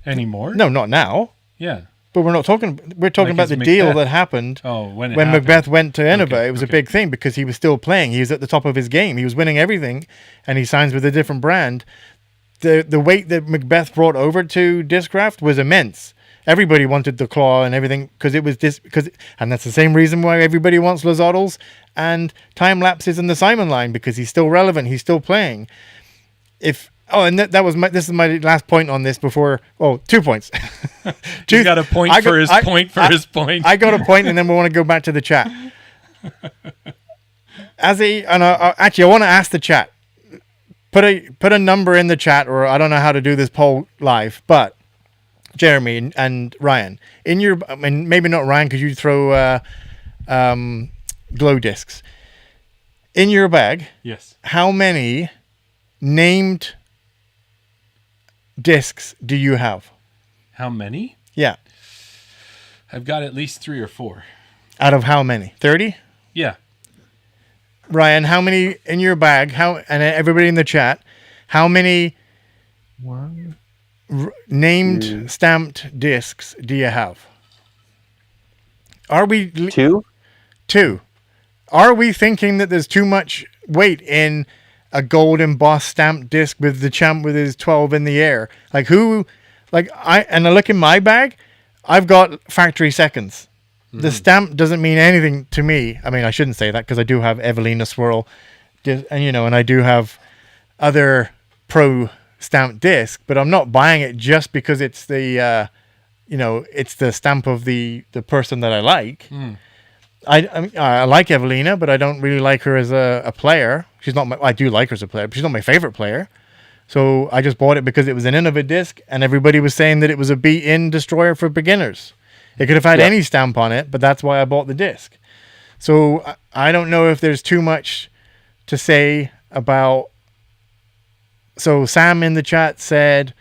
Anymore? No, not now. Yeah. But we're talking about the Macbeth deal that happened when Macbeth went to Innova. It was a big thing because he was still playing. He was at the top of his game. He was winning everything, and he signs with a different brand. The weight that Macbeth brought over to Discraft was immense. Everybody wanted the claw and everything because it was and that's the same reason why everybody wants Lozadals and time lapses in the Simon line, because he's still relevant. He's still playing. This is my last point on this before. 2 points. You got a point for his point. I got a point, and then we want to go back to the chat. Actually, I want to ask the chat. Put a number in the chat, or I don't know how to do this poll live, but Jeremy and Ryan, maybe not Ryan because you throw glow discs in your bag. Yes. How many named discs do you have? How many? Yeah. I've got at least 3 or 4. Out of how many? 30? Yeah. Ryan, how many in your bag? And everybody in the chat, how many named stamped discs do you have? Are we 2? 2. Are we thinking that there's too much weight in a gold embossed stamped disc with the champ with his 12 in the air? I look in my bag, I've got factory seconds. Mm-hmm. The stamp doesn't mean anything to me. I mean, I shouldn't say that because I do have Evelina Swirl, and I do have other pro stamped disc, but I'm not buying it just because it's the, it's the stamp of the person that I like. Mm. I like Evelina, but I don't really like her as a player. She's not. I do like her as a player, but she's not my favorite player. So I just bought it because it was an Innova disc, and everybody was saying that it was a beat-in destroyer for beginners. It could have had any stamp on it, but that's why I bought the disc. So I don't know if there's too much to say about. So Sam in the chat said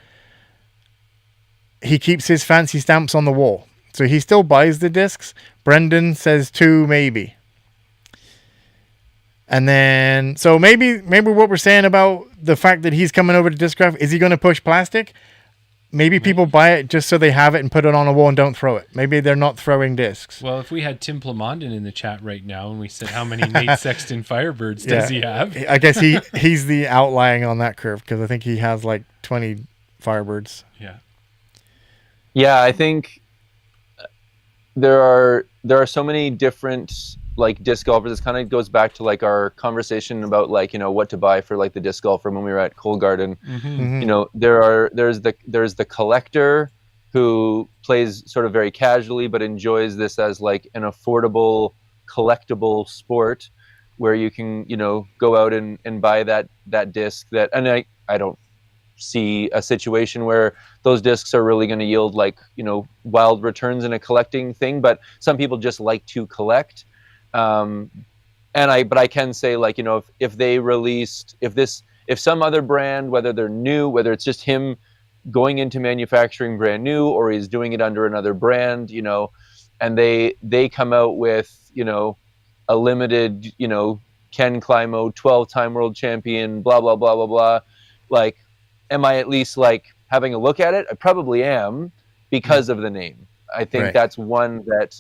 he keeps his fancy stamps on the wall. So he still buys the discs. Brendan says 2 maybe. And then, so maybe what we're saying about the fact that he's coming over to Discraft, is he going to push plastic? Maybe people buy it just so they have it and put it on a wall and don't throw it. Maybe they're not throwing discs. Well, if we had Tim Plamondon in the chat right now and we said, how many Nate Sexton Firebirds does he have? I guess he's the outlying on that curve because I think he has like 20 Firebirds. Yeah. Yeah, I think there are so many different like disc golfers. This kind of goes back to like our conversation about like, what to buy for like the disc golfer when we were at Cole Garden. Mm-hmm. There's the collector who plays sort of very casually but enjoys this as like an affordable collectible sport where you can go out and buy that disc that, and I don't see a situation where those discs are really going to yield like wild returns in a collecting thing, but some people just like to collect. But I can say like, if they released, if some other brand, whether they're new, whether it's just him going into manufacturing brand new, or he's doing it under another brand, and they come out with, a limited, Ken Climo, 12-time world champion, blah, blah, blah, blah, blah. Like, am I at least like having a look at it? I probably am because of the name. I think that's one that,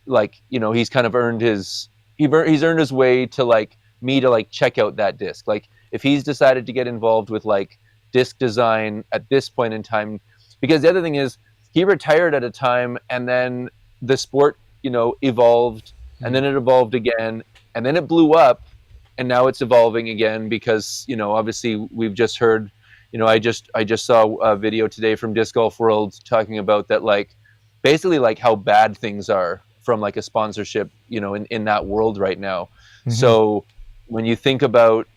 like, he's kind of earned he's earned his way to like me to like check out that disc. Like if he's decided to get involved with like disc design at this point in time, because the other thing is he retired at a time, and then the sport, evolved, and then it evolved again, and then it blew up, and now it's evolving again because obviously we've just heard, I just saw a video today from Disc Golf World talking about that, like basically like how bad things are from like a sponsorship, in that world right now. Mhm. So when you think about,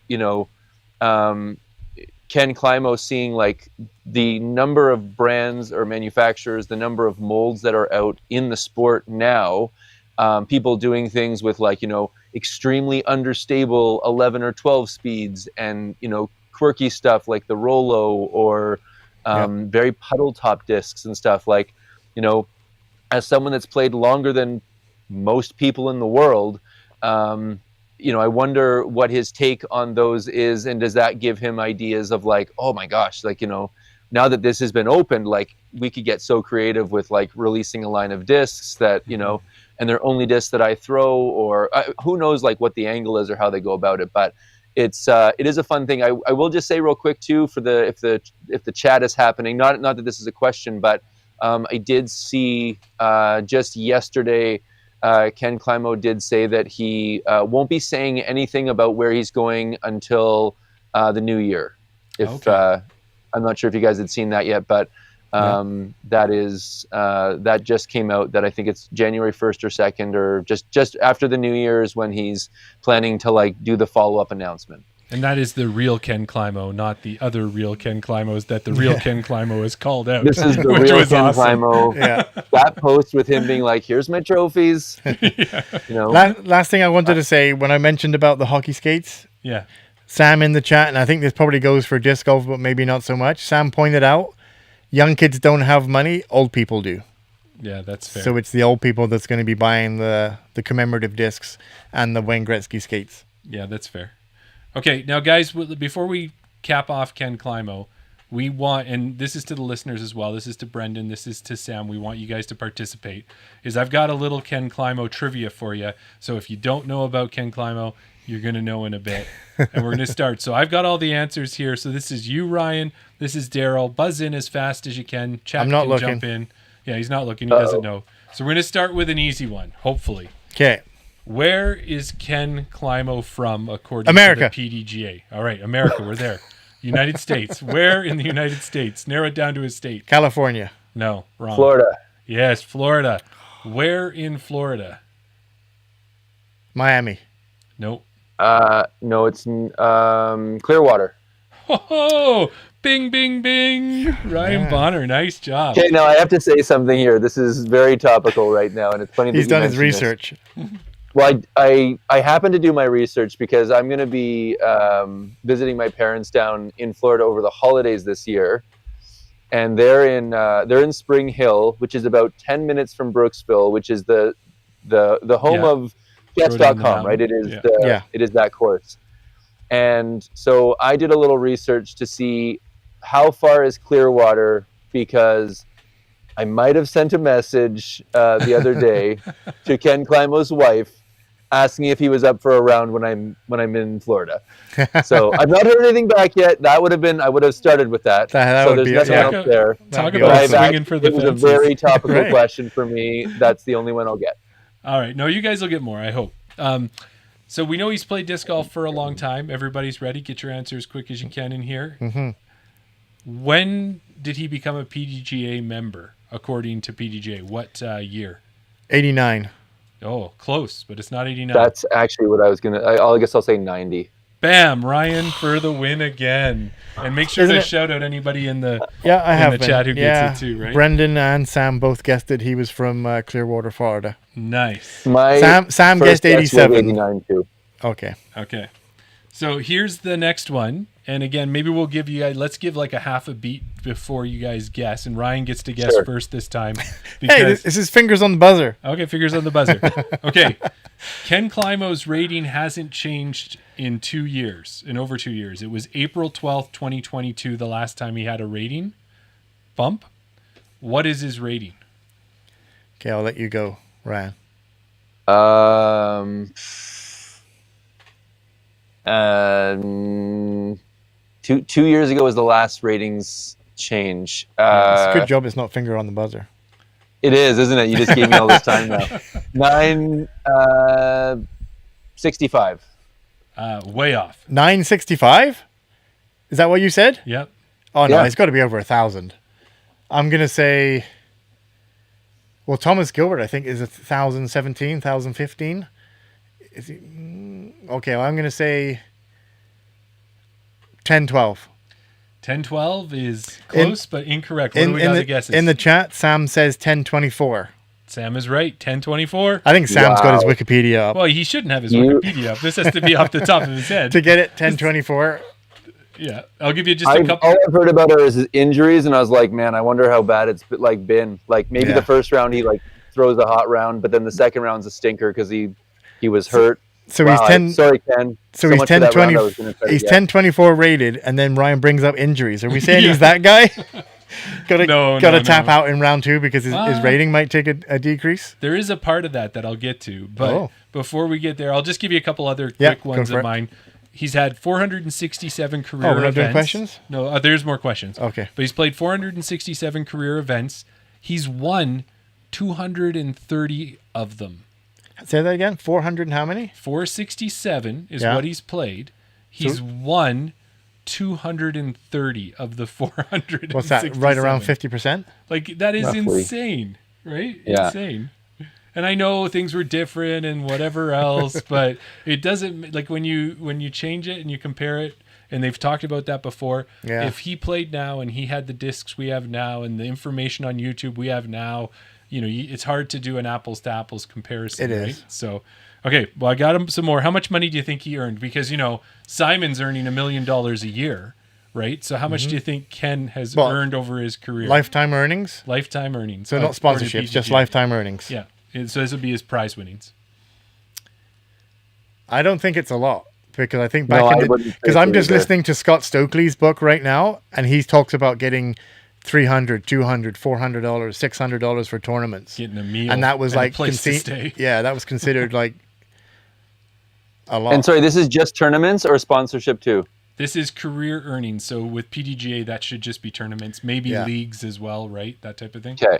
Ken Climo seeing like the number of brands or manufacturers, the number of molds that are out in the sport now, people doing things with like, extremely understable 11 or 12 speeds and, quirky stuff like the Rollo or very puddle top discs and stuff like, as someone that's played longer than most people in the world, I wonder what his take on those is, and does that give him ideas of like, oh my gosh, like, now that this has been opened, like we could get so creative with like releasing a line of discs that, and they're only discs that I throw, or who knows like what the angle is or how they go about it. But it is a fun thing. I will just say real quick too, for if the chat is happening, not that this is a question, but I did see just yesterday, Ken Climo did say that he won't be saying anything about where he's going until the new year. I'm not sure if you guys had seen that yet, but that just came out, that I think it's January 1st or 2nd, or just after the New Year's, when he's planning to like do the follow-up announcement. And that is the real Ken Climo, not the other real Ken Climos that the real Ken Climo has called out. This is the which real was Ken awesome. Climo. Yeah. That post with him being like, "Here's my trophies." Last thing I wanted to say, when I mentioned about the hockey skates, Yeah. Sam in the chat, and I think this probably goes for disc golf, but maybe not so much. Sam pointed out, young kids don't have money, old people do. Yeah, that's fair. So it's the old people that's going to be buying the commemorative discs and the Wayne Gretzky skates. Yeah, that's fair. Okay, now guys, before we cap off Ken Climo, we want, and this is to the listeners as well, this is to Brendan, this is to Sam, we want you guys to participate, is I've got a little Ken Climo trivia for you. So if you don't know about Ken Climo, you're going to know in a bit. And we're going to start. So I've got all the answers here. So this is you, Ryan. This is Daryl. Buzz in as fast as you can. Chat I'm not can looking. jump in. Yeah, he's not looking. He doesn't know. So we're going to start with an easy one, hopefully. Okay. Where is Ken Climo from, according America. to the PDGA? All right, America, we're there. United States. Where in the United States? Narrow it down to a state. California. No, wrong. Florida. Yes, Florida. Where in Florida? Miami. Nope. No, it's Clearwater. Oh, bing, bing, bing. Ryan Bonner, nice job. Okay, now I have to say something here. This is very topical right now, and it's funny that He's you done his mentioned this. research. Well, I happen to do my research because I'm going to be visiting my parents down in Florida over the holidays this year, and they're in Spring Hill, which is about 10 minutes from Brooksville, which is the home Yeah. of Throw it down the Jets.com, right? It is mountain. it is that course. And so I did a little research to see how far is Clearwater, because I might have sent a message the other day to Ken Climo's wife asking if he was up for a round when I'm in Florida. So I've not heard anything back yet. I would have started with that. That so would there's be- nothing yeah. else there. Talk be about But I've swinging for the it was a fences. very topical Right. question for me. That's the only one I'll get. All right. No, you guys will get more, I hope. So we know he's played disc golf for a long time. Everybody's ready. Get your answer as quick as you can in here. Mm-hmm. When did he become a PDGA member, according to PDGA? What year? 89. Oh, close, but it's not 89. That's actually what I was gonna. I guess I'll say 90. Bam, Ryan for the win again. And make sure Isn't to it- shout out anybody in the Yeah, I in have the been. chat who yeah. gets it too, right? Brendan and Sam both guessed it. He was from Clearwater, Florida. Nice. My Sam first guessed guess was 87. 89 too. Okay. Okay. So here's the next one. And again, maybe we'll give you guys, let's give like a half a beat before you guys guess. And Ryan gets to guess Sure. first this time. Hey, this is fingers on the buzzer. Okay, fingers on the buzzer. Okay. Ken Climo's rating hasn't changed in over 2 years. It was April 12th, 2022, the last time he had a rating bump. What is his rating? Okay, I'll let you go, Ryan. 2 years ago was the last ratings change. It's a good job it's not finger on the buzzer. It is, isn't it? You just gave me all this time now. 965. Way off. 965? Is that what you said? Yep. Oh no, Yeah. it's got to be over 1,000. I'm gonna say. Well, Thomas Gilbert, I think, is 1,017, 1,015. Is he? Okay, well, I'm gonna say 1012. 1012 is close but incorrect. What do we got to guess? In the chat, Sam says 1024. Sam is right. 1024. I think Sam's got his Wow. Wikipedia up. Well, he shouldn't have his You- Wikipedia up. This has to be off the top of his head. To get it, 1024. Yeah, I'll give you just a couple. All I've heard about are his injuries, and I was like, man, I wonder how bad it's been. Like maybe Yeah. the first round he like throws a hot round, but then the second round's a stinker because he was hurt. So he's Wow, 10. Sorry, Ken. So he's much for that 1020. round I was gonna try to He's get. 1024 rated, and then Ryan brings up injuries. Are we saying he's that guy? gotta No, tap no. out in round 2 because his rating might take a decrease. There is a part of that I'll get to, but Oh. before we get there, I'll just give you a couple other Yeah, quick go ones for of it. mine. He's had 467 career Oh, we're not events. doing questions? No, there's more questions. Okay. But he's played 467 career events. He's won 230 of them. Say that again. 400 and how many? 467 is Yeah. what he's played. He's won 230 of the 467. What's that? Right around 50%. Like, that is Roughly. insane, right? Yeah. Insane. And I know things were different and whatever else, but it doesn't, like, when you change it and you compare it, and they've talked about that before. Yeah. If he played now and he had the discs we have now and the information on YouTube we have now, it's hard to do an apples to apples comparison. It right? is. So, okay, well, I got him some more. How much money do you think he earned? Because, Simon's earning $1 million a year, right? So how much do you think Ken has Well, earned over his career? Lifetime earnings. Lifetime earnings. So not according to sponsorships, just PGA. lifetime earnings. Yeah. So this would be his prize winnings. I don't think it's a lot because I think No, back I in wouldn't say because so I'm just either. listening to Scott Stokely's book right now, and he talks about getting $300, $200, $400, $600 for tournaments, Getting a meal. and that was and a like place to stay. yeah, that was considered like a lot. And sorry, this is just tournaments or sponsorship too? This is career earnings. So with PDGA, that should just be tournaments, maybe Yeah. leagues as well, right? That type of thing. Okay.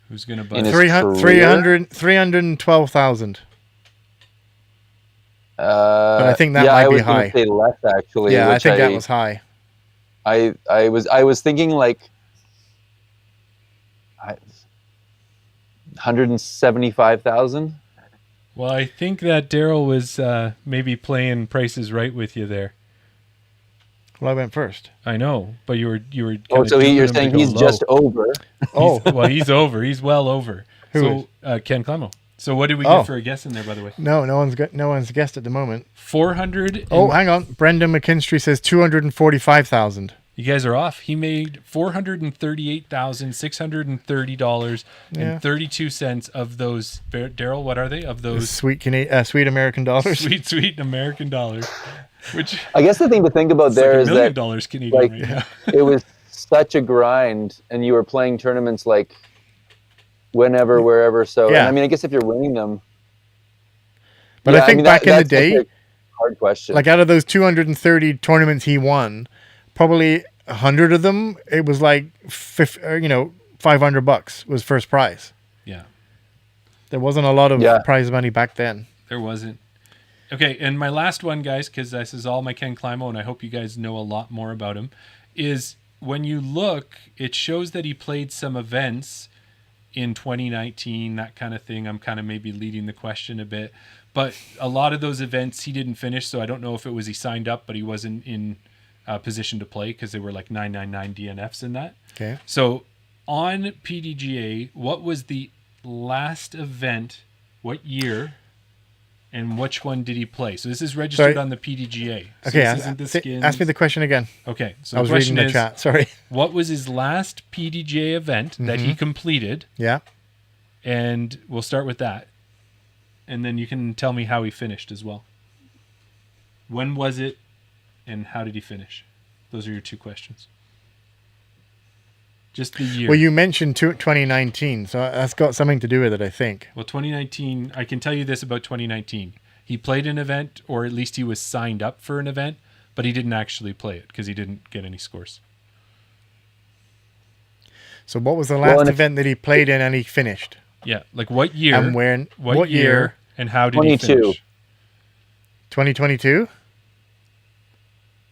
Who's going to In buzz? his 312,000. But I think that might I be was gonna high. Say less actually. Yeah, I which think that was high. I was thinking like 175,000. Well, I think that Daryl was maybe playing prices right with you there. Well, I went first. I know, but you were. Oh, so you're saying he's just over? Oh, Well, he's over. He's well over. Who Ken Clemo. So what did we Oh. get for a guess in there, by the way? no one's guessed at the moment. 400. Oh, hang on. Brendan McKinstry says 245,000. You guys are off. He made $438,630 Yeah. and 32 cents of those. Daryl, what are they? Of those Sweet American dollars. sweet American dollars, which I guess the thing to think about is there like is $1 million that Canadian like right now. it was such a grind, and you were playing tournaments like whenever, wherever. So, Yeah. and I mean, I guess if you're winning them, But I think back in the that's day, a hard question. like out of those 230 tournaments he won, probably 100 of them, it was like, $500 was first prize. Yeah, There wasn't a lot of Yeah. prize money back then. there wasn't. Okay, and my last one, guys, because this is all my Ken Climo, and I hope you guys know a lot more about him, is when you look, it shows that he played some events in 2019, that kind of thing. I'm kind of maybe leading the question a bit. But a lot of those events he didn't finish, so I don't know if it was he signed up, but he wasn't in position to play because they were like 999 DNFs in that. Okay. So on PDGA, what was the last event, what year, and which one did he play? So this is registered Sorry. on the PDGA. So Okay. this isn't the skins. Ask me the question again. Okay, so I the was question reading the is, chat. Sorry. what was his last PDGA event that he completed? Yeah. And we'll start with that. And then you can tell me how he finished as well. When was it and how did he finish? Those are your two questions. Just the year. Well, you mentioned 2019, so that's got something to do with it, I think. Well, 2019, I can tell you this about 2019. He played an event, or at least he was signed up for an event, but he didn't actually play it because he didn't get any scores. So what was the last and event that he played in and he finished? Yeah, like what year? And when? What year? And how did he 22. finish? 2022?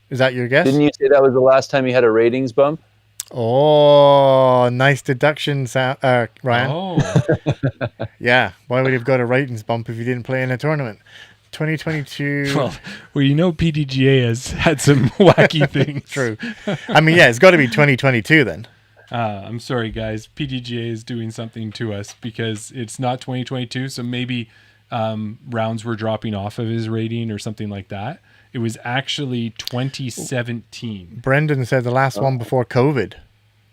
Is that your guess? Didn't you say that was the last time he had a ratings bump? Oh, nice deduction, Ryan. Oh, Yeah. Why would he have got a ratings bump if he didn't play in a tournament? 2022. well, you know PDGA has had some wacky things. True. I mean, yeah, it's got to be 2022 then. I'm sorry, guys. PDGA is doing something to us because it's not 2022, so maybe rounds were dropping off of his rating or something like that. It was actually 2017. Brendan said the last one before COVID.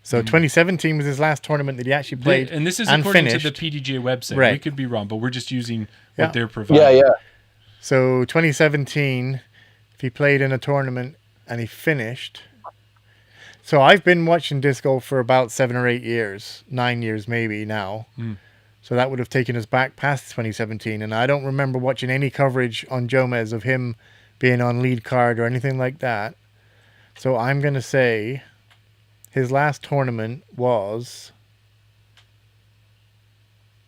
So 2017 was his last tournament that he actually played. And this is and according finished. to the PDGA website. Right. We could be wrong, but we're just using Yeah. what they're providing. Yeah, yeah. So 2017, if he played in a tournament and he finished. So I've been watching disc golf for about 7 or 8 years, 9 years maybe now. So that would have taken us back past 2017. And I don't remember watching any coverage on Jomez of him being on lead card or anything like that. So I'm going to say his last tournament was...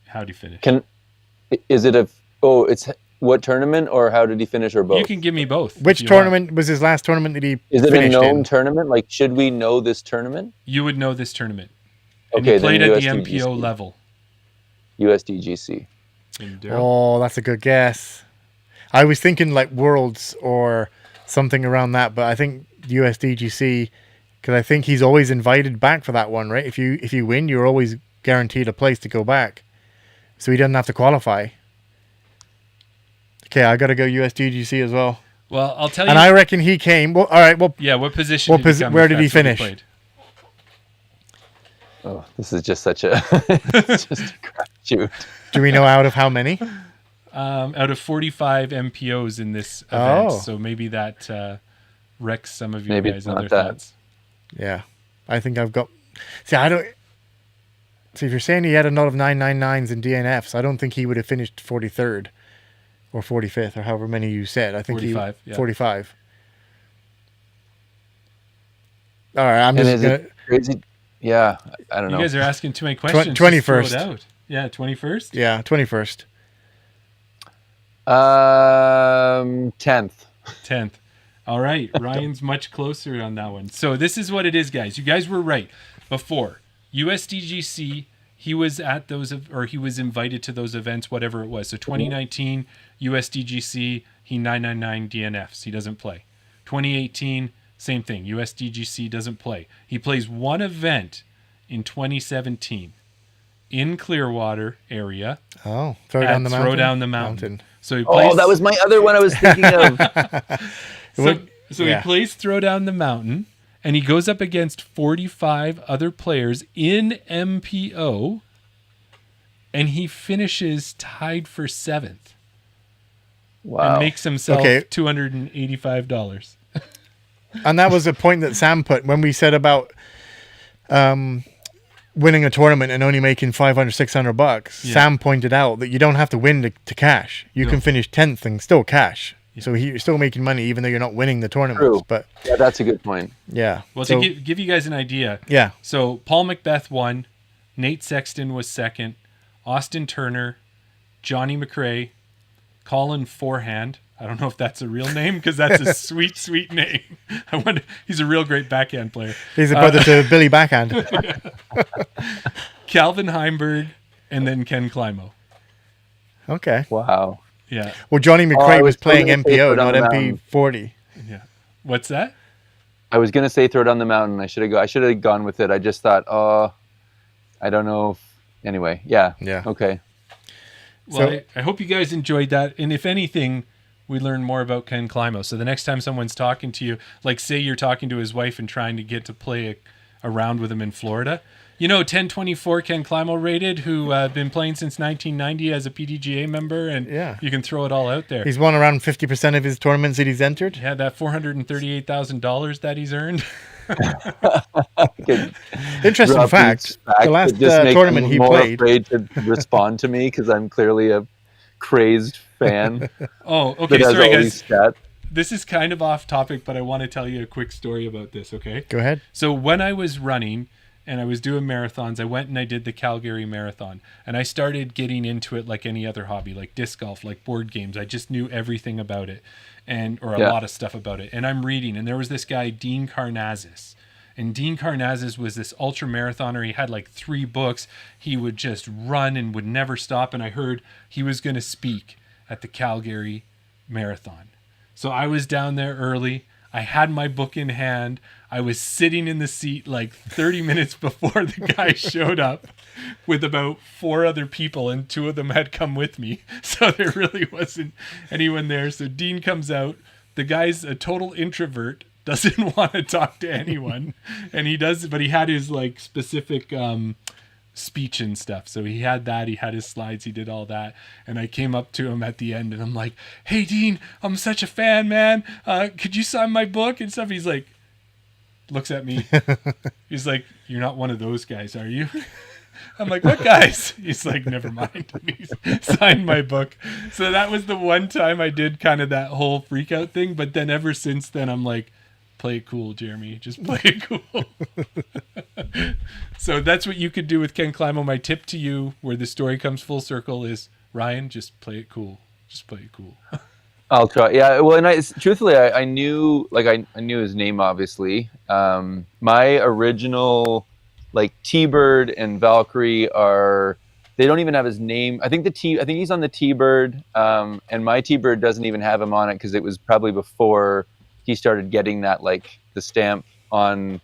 How'd he finish? Is it it's what tournament or how did he finish or both? You can give me both. if Which you tournament was his last tournament that he Is it a finished known in? tournament? Like, should we know this tournament? want. You would know this tournament. And Okay, he played then at the USDGC. MPO level. USDGC. And Daryl? Oh, that's a good guess. I was thinking like Worlds or something around that, but I think USDGC, because I think he's always invited back for that one, right? If you win, you're always guaranteed a place to go back, so he doesn't have to qualify. Okay, I got to go USDGC as well. Well, I'll tell you. And I reckon he came. Well, all right. Well, yeah, what position? What did he come where if did he that's what finish? played? Oh, this is just such a it's just a crapshoot. do we know out of how many? Out of 45 MPOs in this event, Oh. so maybe that wrecks some of you Maybe guys' it's not other that. thoughts. Yeah, I think I've got. See, I don't. See, if you're saying he had a lot of 999s and DNFs, I don't think he would have finished 43rd or 45th or however many you said. I think 45, he yeah. 45. All right, I'm And just is gonna. it crazy? Yeah, I don't You know. guys are asking too many questions. 21st. Just throw it out. Yeah, 21st. Yeah, 21st. 10th. 10th. All right. Ryan's much closer on that one. So this is what it is, guys. You guys were right before. USDGC, he was at those, or he was invited to those events, whatever it was. So 2019, USDGC, he 999 DNFs. He doesn't play. 2018, same thing. USDGC doesn't play. He plays one event in 2017 in Clearwater area. Oh, throw at down the mountain. Throw Down the Mountain. So he plays, Oh, that was my other one I was thinking of. So Yeah. he plays Throw Down the Mountain, and he goes up against 45 other players in MPO, and he finishes tied for 7th Wow. and makes himself Okay. $285. And that was a point that Sam put when we said about winning a tournament and only making $500, $600. Yeah. Sam pointed out that you don't have to win to cash. You No. can finish 10th and still cash. So you're still making money even though you're not winning the tournaments. True. But Yeah, that's a good point. yeah. Well, so, to give you guys an idea, yeah. so Paul Macbeth won, Nate Sexton was second, Austin Turner, Johnny McRae, Colin Forehand. I don't know if that's a real name because that's a sweet, sweet name. I wonder. He's a real great backhand player. He's a brother to Billy Backhand. Calvin Heimberg, and then Ken Climo. Okay. Wow. Yeah, Well, Johnny I McRae was was playing totally MPO, safe not down the mountain. MP40. yeah. What's that? I was gonna say throw down the mountain. I should have gone with it. I just thought, I don't know. Anyway, yeah. Yeah. Okay. Well, So- I hope you guys enjoyed that. And if anything, we learned more about Ken Climo. So the next time someone's talking to you, like say you're talking to his wife and trying to get to play a round with him in Florida, 1024 Ken Climo rated, who been playing since 1990 as a PDGA member, and Yeah. you can throw it all out there. He's won around 50% of his tournaments that he's entered. Yeah, that $438,000 that he's earned. Good. Interesting Drop fact. these facts The last that just make tournament me he more played. afraid to respond to me because I'm clearly a crazed fan Oh, that okay, has sorry all guys. these stats. this is kind of off topic, but I want to tell you a quick story about this, okay? Go ahead. So when I was running and I was doing marathons, I went and I did the Calgary Marathon. And I started getting into it like any other hobby, like disc golf, like board games. I just knew everything about it, or a lot of stuff about it. And I'm reading, and there was this guy, Dean Karnazes. And Dean Karnazes was this ultra marathoner. He had like 3 books. He would just run and would never stop. And I heard he was going to speak at the Calgary Marathon. So I was down there early. I had my book in hand. I was sitting in the seat like 30 minutes before the guy showed up with about 4 other people, and 2 of them had come with me. So there really wasn't anyone there. So Dean comes out. The guy's a total introvert, doesn't want to talk to anyone. And he does, but he had his like specific speech and stuff. So he had that, he had his slides, he did all that. And I came up to him at the end and I'm like, "Hey Dean, I'm such a fan, man. Could you sign my book and stuff?" He's like, looks at me. He's like, "You're not one of those guys, are you?" I'm like, "What guys?" He's like, "Never mind." And he signed my book. So that was the one time I did kind of that whole freak out thing. But then ever since then, I'm like, play it cool, Jeremy. Just play it cool. So that's what you could do with Ken Climo. My tip to you, where the story comes full circle, is Ryan, just play it cool. Just play it cool. I'll try. Yeah. Well, and truthfully, I knew, like, I knew his name, obviously. My original, like, T-Bird and Valkyrie they don't even have his name. I think he's on the T-Bird, and my T-Bird doesn't even have him on it because it was probably before he started getting that, like, the stamp on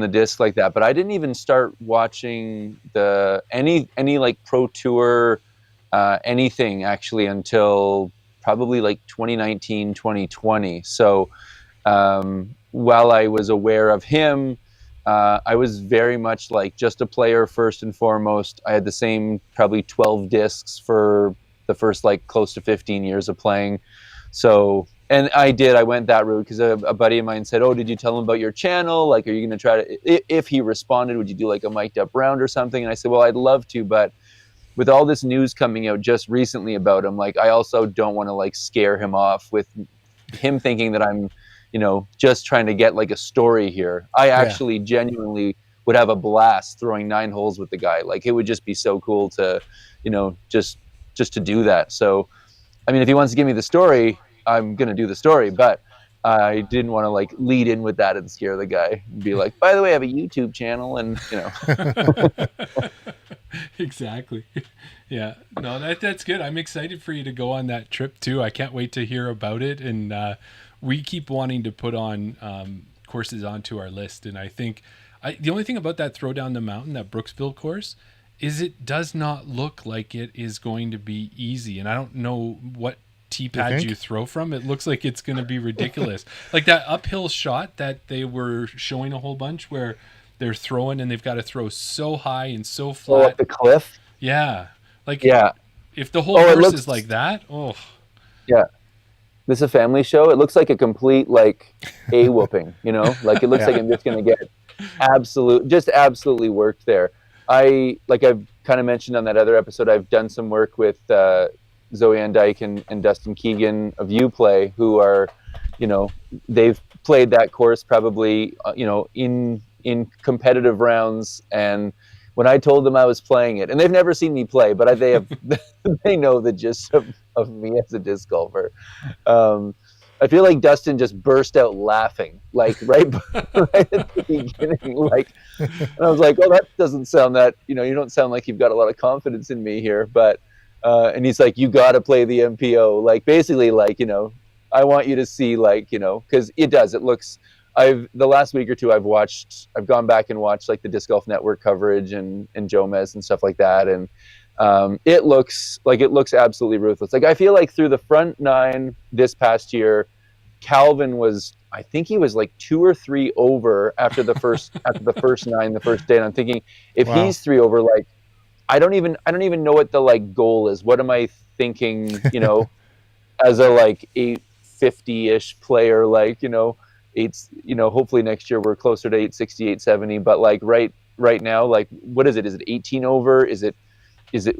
the disc like that. But I didn't even start watching any like pro tour anything actually until probably like 2019, 2020. So while I was aware of him, I was very much like just a player first and foremost. I had the same probably 12 discs for the first like close to 15 years of playing. So, and I went that route because a buddy of mine said, "Oh, did you tell him about your channel? Like, are you going to try to, if he responded, would you do like a mic'd up round or something?" And I said, "Well, I'd love to, but with all this news coming out just recently about him, like, I also don't want to like scare him off with him thinking that I'm, just trying to get like a story here. I actually genuinely would have a blast throwing 9 holes with the guy. Like, it would just be so cool to, just to do that. So, I mean, if he wants to give me the story, I'm going to do the story, but I didn't want to like lead in with that and scare the guy and be like, "By the way, I have a YouTube channel," and Exactly. Yeah. No, that's good. I'm excited for you to go on that trip too. I can't wait to hear about it. And we keep wanting to put on courses onto our list. And I think the only thing about that Throw Down the Mountain, that Brooksville course, is it does not look like it is going to be easy. And I don't know what T-pad you throw from. It looks like it's going to be ridiculous. Like that uphill shot that they were showing a whole bunch where they're throwing and they've got to throw so high and so flat. Up the cliff. Yeah. Like, if the whole course is like that, Yeah. This is a family show. It looks like a complete, like, a-whooping, Like, it looks like I'm just going to get absolutely worked there. I've kind of mentioned on that other episode, I've done some work with Zoe Ann Dyke and Dustin Keegan of Uplay, who are, they've played that course probably, in competitive rounds. And when I told them I was playing it, and they've never seen me play, but they know the gist of me as a disc golfer. I feel like Dustin just burst out laughing, like right at the beginning. Like, and I was like, "Oh, that doesn't sound that, you don't sound like you've got a lot of confidence in me here." But, and he's like, "You got to play the MPO." Like, basically, like, I want you to see, like, because it does. It looks. The last week or two I've gone back and watched like the Disc Golf Network coverage and Jomez and stuff like that, and it looks absolutely ruthless. Like, I feel like through the front 9 this past year, Calvin was, I think he was like 2 or 3 over after the first 9 the first day, and I'm thinking, if he's 3 over, like, I don't even know what the like goal is. What am I thinking, as a like 850-ish player, like, hopefully next year we're closer to 860, 870, but like right now, like, what is it? Is it 18 over? Is it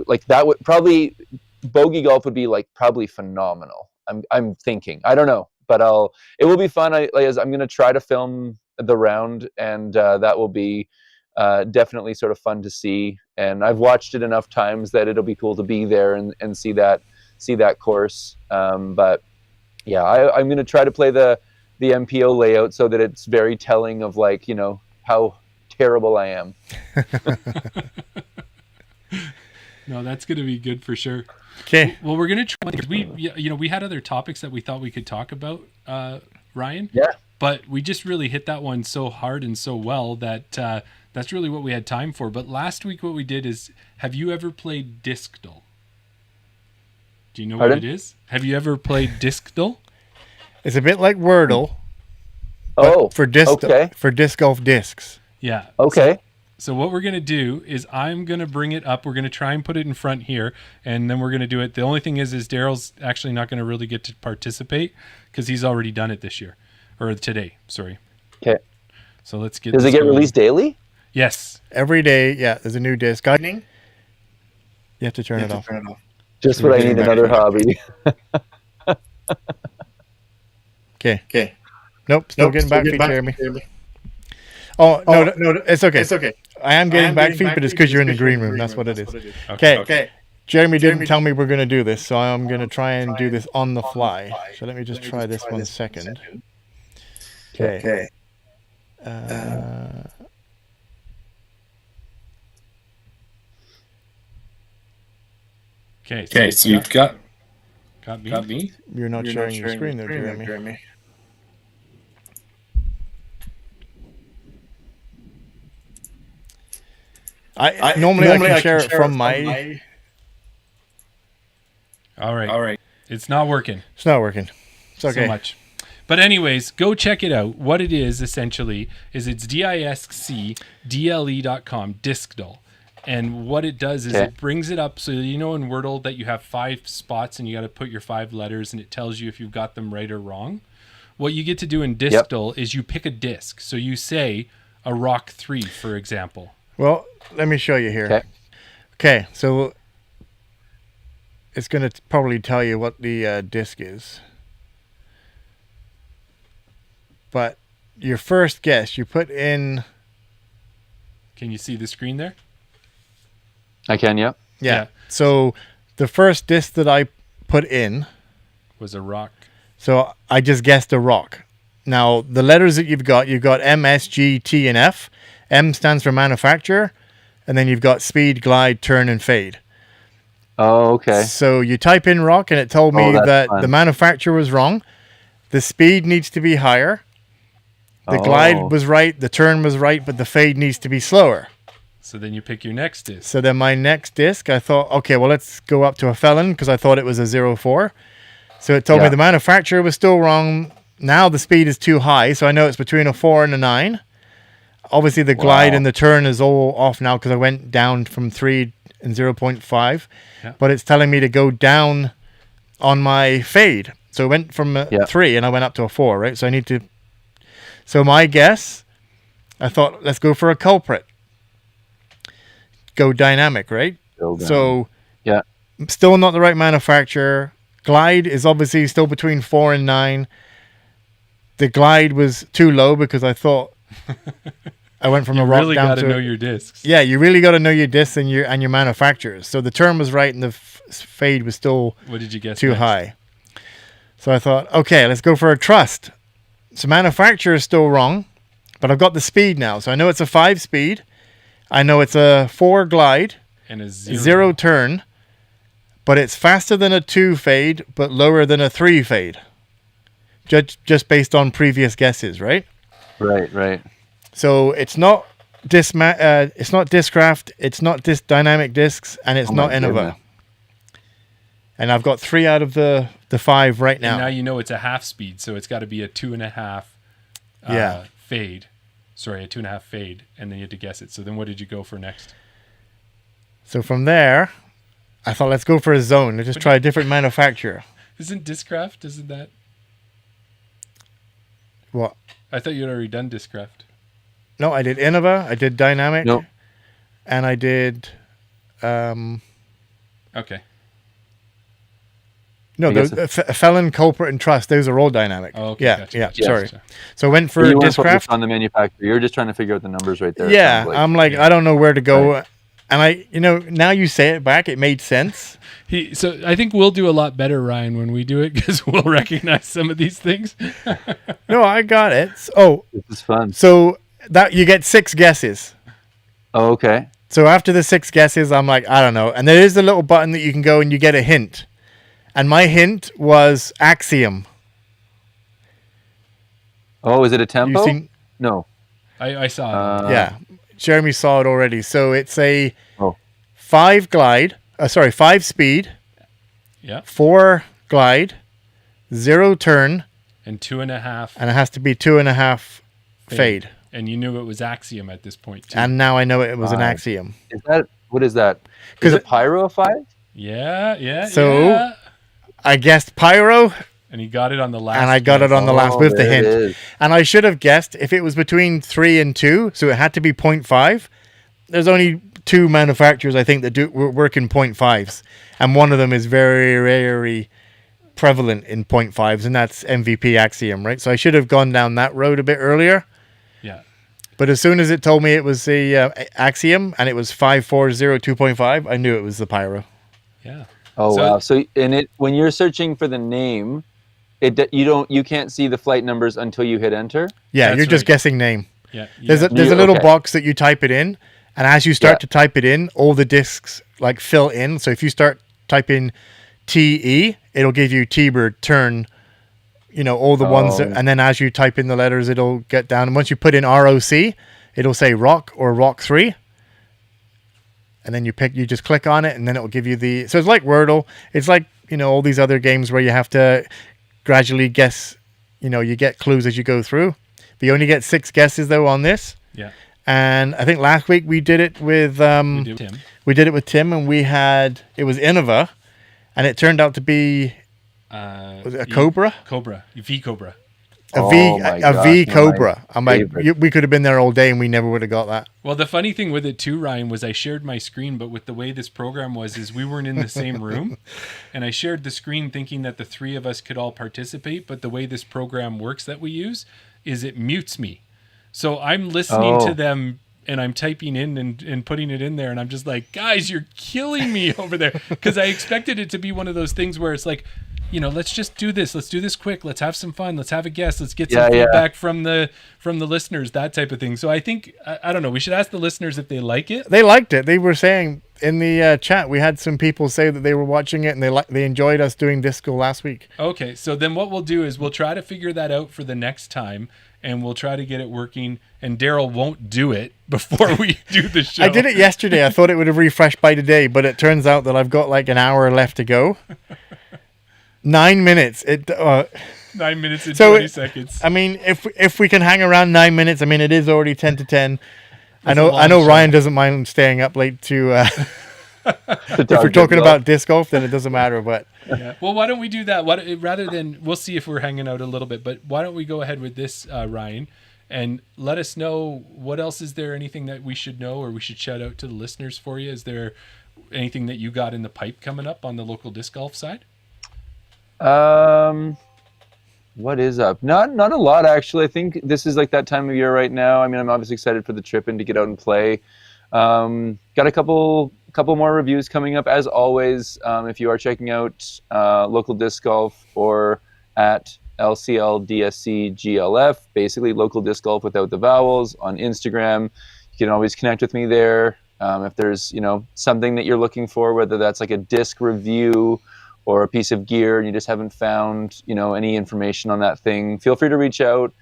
like that would probably bogey golf would be like probably phenomenal. I'm thinking, I don't know, it will be fun. I'm going to try to film the round, and that will be definitely sort of fun to see. And I've watched it enough times that it'll be cool to be there and see that course. But yeah, I'm going to try to play the MPO layout so that it's very telling of, like, you know, how terrible I am. No, that's going to be good for sure. Okay. Well, we're going to try. We had other topics that we thought we could talk about, Ryan. Yeah. But we just really hit that one so hard and so well that that's really what we had time for. But last week, what we did is, have you ever played Discdol? Do you know what it is? Have you ever played Discdol? It's a bit like Wordle. Oh, for disc golf discs. Yeah. Okay. So what we're going to do is I'm going to bring it up. We're going to try and put it in front here, and then we're going to do it. The only thing is Daryl's actually not going to really get to participate because he's already done it this year. Or today, sorry. Okay. So let's get Does it get released daily? Yes. Every day, yeah, there's a new disc. You have to turn it off. Just what I need, another hobby. Okay. Nope, still getting back feed, Jeremy. Oh, no, it's okay. I am getting back feed, but it's because you're in the green room. That's what it is. Okay. Jeremy didn't tell me we're going to do this, so I'm going to try and do this on the fly. So let me just try this 1 second. Okay. Okay, so you've got me? You're not sharing your screen there, Jeremy. I normally I can share it from my... All right. It's not working. It's not working. It's okay. So much. But anyways, go check it out. What it is, essentially, is it's DISCDLE.com, Discdol. And what it does is it brings it up. So you know in Wordle that you have 5 spots and you got to put your 5 letters and it tells you if you've got them right or wrong. What you get to do in Discdol is you pick a disc. So you say a rock 3, for example. Well, let me show you here. Okay, so it's going to probably tell you what the disc is. But your first guess, you put in... Can you see the screen there? I can, yeah. Yeah. So the first disc that I put in... was a rock. So I just guessed a rock. Now, the letters that you've got M, S, G, T, and F. M stands for manufacturer. And then you've got speed, glide, turn, and fade. Oh, okay. So you type in rock, and it told me that the manufacturer was wrong. The speed needs to be higher. The glide was right. The turn was right, but the fade needs to be slower. So then you pick your next disc. So then my next disc, I thought, okay, well, let's go up to a felon because I thought it was a 04. So it told me the manufacturer was still wrong. Now the speed is too high, so I know it's between a 4 and a 9. Obviously, the glide and the turn is all off now because I went down from 3 and 0.5. Yeah. But it's telling me to go down on my fade. So it went from a 3 and I went up to a 4, right? So I need to... So my guess, I thought, let's go for a culprit. Go dynamic, right? So still not the right manufacturer. Glide is obviously still between 4 and 9. The glide was too low because I thought I went from a rock really down to... You really got to know your discs. Yeah, you really got to know your discs and your manufacturers. So the turn was right and the fade was still what did you guess too next? High. So I thought, okay, let's go for a trust. So manufacturer is still wrong, but I've got the speed now. So I know it's a 5 speed. I know it's a 4 glide and a 0 turn, but it's faster than a 2 fade, but lower than a 3 fade. Just based on previous guesses, right? Right. So it's not it's not Discraft, it's not Dynamic Discs, and it's not Innova. And I've got 3 out of the 5 right now. And now you know it's a half speed, so it's got to be a 2.5 fade. Sorry, a 2.5 fade, and then you had to guess it. So then what did you go for next? So from there, I thought, let's go for a zone. Let's just try a different manufacturer. Isn't Discraft, isn't that? What? I thought you had already done Discraft. No, I did Innova, I did Dynamic, and I did... Okay. No, I guess the felon, culprit, and trust. Those are all dynamic. Oh, okay, yeah, gotcha, yeah. gotcha, Sorry. gotcha. So I went for you weren't focused Discraft. on the manufacturer. You're just trying to figure out the numbers right there. it Yeah, sounds I'm like, Yeah. I don't know where to go. Right. And now you say it back, it made sense. So I think we'll do a lot better, Ryan, when we do it because we'll recognize some of these things. No, I got it. Oh, This is fun. so that you get 6 guesses. Oh, okay. So after the 6 guesses, I'm like, I don't know. And there is a little button that you can go and you get a hint. And my hint was Axiom. Oh, is it a You tempo? seen? No. I saw it. Yeah, Jeremy saw it already. So it's a Oh. 5 speed, Yeah. 4 glide, 0 turn, And 2.5 and it has to be 2.5 fade. And you knew it was Axiom at this point, too. And now I know it was an 5. Axiom. What is that? 'Cause Is it- it Pyro 5? yeah. So- yeah. I guessed Pyro, And he got it on the last. and I got it on the last with the there it hint. is. And I should have guessed if it was between 3 and 2, so it had to be 0.5. There's only 2 manufacturers, I think, that work in 0.5s. And one of them is very, very prevalent in 0.5s, and that's MVP Axiom, right? So I should have gone down that road a bit earlier. Yeah. But as soon as it told me it was the Axiom and it was 5402.5, I knew it was the Pyro. Yeah. Oh So- wow! So when you're searching for the name, you can't see the flight numbers until you hit enter. Yeah, That's you're just right. guessing name. Yeah. There's yeah. a little okay. box that you type it in, and as you start Yeah. to type it in, all the discs like fill in. So if you start typing TE, it'll give you T-bird, turn, all the ones that, Oh. and then as you type in the letters, it'll get down. And once you put in ROC, it'll say Rock or Rock 3. And then you just click on it, and then it will give you so it's like Wordle. It's like, all these other games where you have to gradually guess, you get clues as you go through. But you only get 6 guesses though on this. Yeah. And I think last week we did it with We do, Tim. Tim, and it was Innova, and it turned out to be was it a Cobra, Cobra. V Cobra. a Oh V my a gosh, V one of my Cobra. I'm like, favorite. we could have been there all day and we never would have got that. Well, the funny thing with it too, Ryan, was I shared my screen, but with the way this program is we weren't in the same room, and I shared the screen thinking that the 3 of us could all participate. But the way this program works that we use is it mutes me, so I'm listening Oh. to them and I'm typing in and putting it in there, and I'm just like, guys, you're killing me over there, because I expected it to be one of those things where it's like, let's just do this. Let's do this quick. Let's have some fun. Let's have a guess. Let's get some feedback from the listeners, that type of thing. So I think, I don't know, we should ask the listeners if they like it. They liked it. They were saying in the chat, we had some people say that they were watching it and they enjoyed us doing Disco last week. Okay, so then what we'll do is we'll try to figure that out for the next time, and we'll try to get it working. And Daryl won't do it before we do the show. I did it yesterday. I thought it would have refreshed by today, but it turns out that I've got like an hour left to go. 9 minutes. 9 minutes and So 20 seconds. I mean, if we can hang around 9 minutes, I mean, it is already 10 to 10. I That's a know long show. Ryan doesn't mind staying up late to. If we're talking about disc golf, then it doesn't matter. But Yeah. Well, why don't we do that? Rather than, we'll see if we're hanging out a little bit, but why don't we go ahead with this, Ryan, and let us know what else is there, anything that we should know or we should shout out to the listeners for you? Is there anything that you got in the pipe coming up on the local disc golf side? What is up? Not a lot, actually. I think this is like that time of year right now. I mean, I'm obviously excited for the trip and to get out and play. Got a couple more reviews coming up, as always. If you are checking out local disc golf or at LCLDSCGLF, basically local disc golf without the vowels, on Instagram, you can always connect with me there. If there's something that you're looking for, whether that's like a disc review or a piece of gear and you just haven't found any information on that thing, feel free to reach out.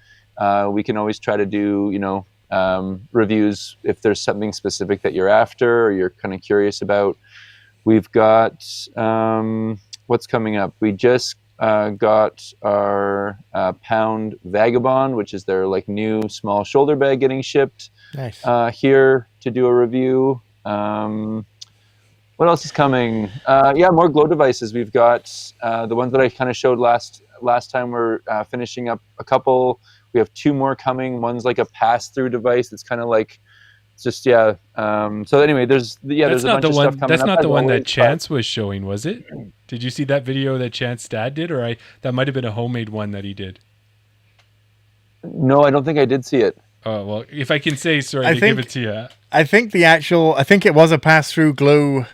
We can always try to do reviews if there's something specific that you're after or you're kind of curious about. We've got what's coming up. We just got our Pound Vagabond, which is their like new small shoulder bag getting shipped nice. here to do a review. What else is coming? More glow devices. We've got the ones that I kind of showed last time. We're finishing up a couple. We have 2 more coming. One's like a pass-through device. It's kind of like it's just So anyway, there's That's a not bunch of stuff coming that's up. not the as one that always, Chance was showing, was it? Did you see that video that Chance dad did, or that might have been a homemade one that he did? No, I don't think I did see it. Oh well, if I can say sorry to give it to you. I think it was a pass-through glow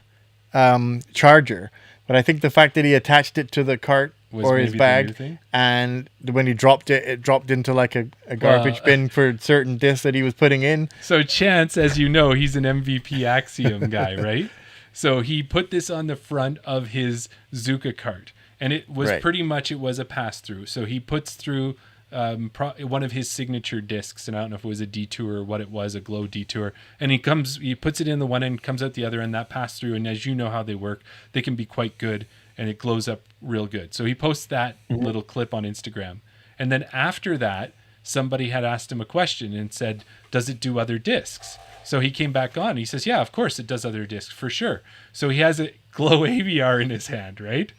charger, but I think the fact that he attached it to the cart or his maybe the new bag, thing? and when he dropped it, it dropped into like a garbage bin for certain discs that he was putting in. So Chance, as you know, he's an MVP Axiom guy, right? So he put this on the front of his Zuka cart, and it was pretty much it was a pass-through. So he puts through one of his signature discs, and I don't know if it was a detour or what it was, a glow detour, and he puts it in the one end, comes out the other end, that pass through, and as you know how they work, they can be quite good, and it glows up real good. So he posts that little clip on Instagram, and then after that, somebody had asked him a question and said, does it do other discs? So he came back on, he says, yeah, of course it does other discs, for sure. So he has a glow AVR in his hand, right?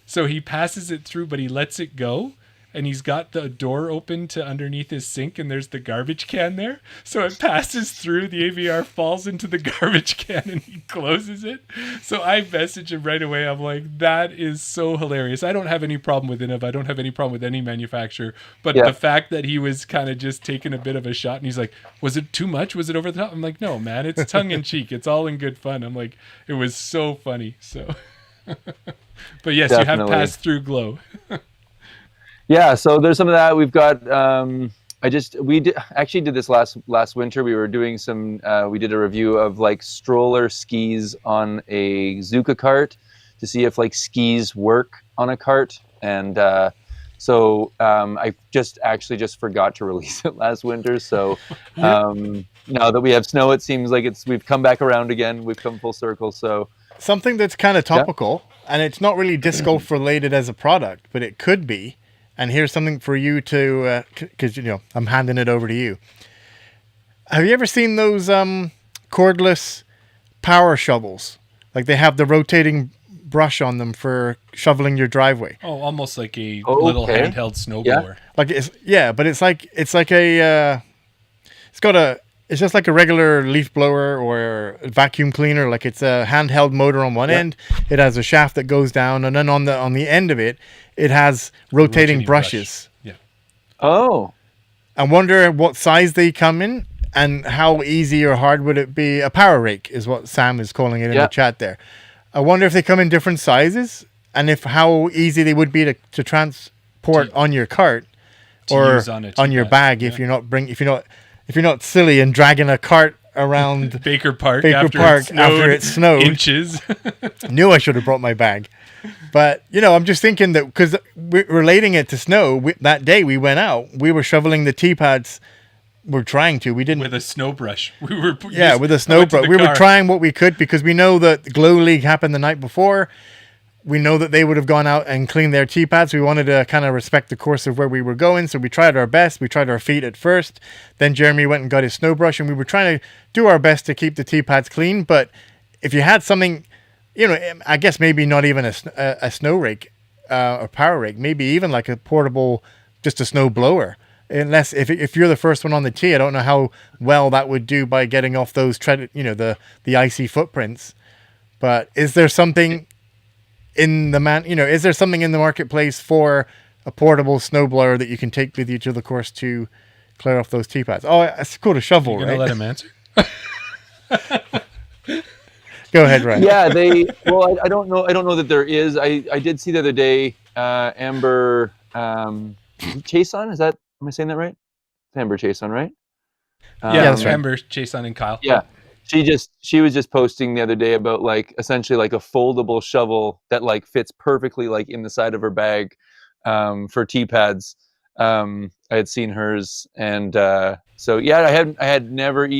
So he passes it through, but he lets it go, and he's got the door open to underneath his sink, and there's the garbage can there. So it passes through, the AVR falls into the garbage can, and he closes it. So I message him right away. I'm like, that is so hilarious. I don't have any problem with Inov. I don't have any problem with any manufacturer. But the fact that he was kind of just taking a bit of a shot, and he's like, was it too much? Was it over the top? I'm like, no, man, it's tongue in cheek. It's all in good fun. I'm like, it was so funny. So, but yes, Definitely. You have passed through glow. Yeah, so there's some of that. We've got. We did this last winter. We were doing some. We did a review of like stroller skis on a Zuka cart to see if like skis work on a cart, and so I just forgot to release it last winter. So now that we have snow, it seems like we've come back around again. We've come full circle. So something that's kind of topical, and it's not really disc golf related as a product, but it could be. And here's something for you to, because I'm handing it over to you. Have you ever seen those cordless power shovels? Like they have the rotating brush on them for shoveling your driveway. Oh, almost like a little handheld snowblower. It's just like a regular leaf blower or a vacuum cleaner. Like it's a handheld motor on one end. It has a shaft that goes down, and then on the end of it, it has rotating brushes. Yeah. Oh. I wonder what size they come in and how easy or hard would it be. A power rake is what Sam is calling it in the chat there. I wonder if they come in different sizes and how easy they would be to transport on your cart or on your bag if you're not silly and dragging a cart around Baker Park after it snowed inches. Knew I should have brought my bag. But, I'm just thinking that because relating it to snow, that day we went out, we were shoveling the tee pads. We're trying to. We didn't. With a snow brush. With a snow brush. We were trying what we could because we know that the Glow League happened the night before. We know that they would have gone out and cleaned their tee pads. We wanted to kind of respect the course of where we were going. So we tried our best. We tried our feet at first. Then Jeremy went and got his snow brush, and we were trying to do our best to keep the tee pads clean. But if you had something, I guess maybe not even a snow rake or power rake, maybe even like a portable, just a snow blower. Unless if you're the first one on the tee, I don't know how well that would do by getting off those the icy footprints. But is there something is there something in the marketplace for a portable snowblower that you can take with you to the course to clear off those tee pads? Oh, it's called a shovel, You're right? gonna let him answer? Go ahead, Ryan. Yeah, I don't know that there is. I did see the other day, Amber Chason. Am I saying that right? Amber Chason, right? Yeah, that's right. Amber, Chason, and Kyle. Yeah. She was just posting the other day about like essentially like a foldable shovel that like fits perfectly like in the side of her bag for tee pads. I had seen hers, and so yeah, I hadn't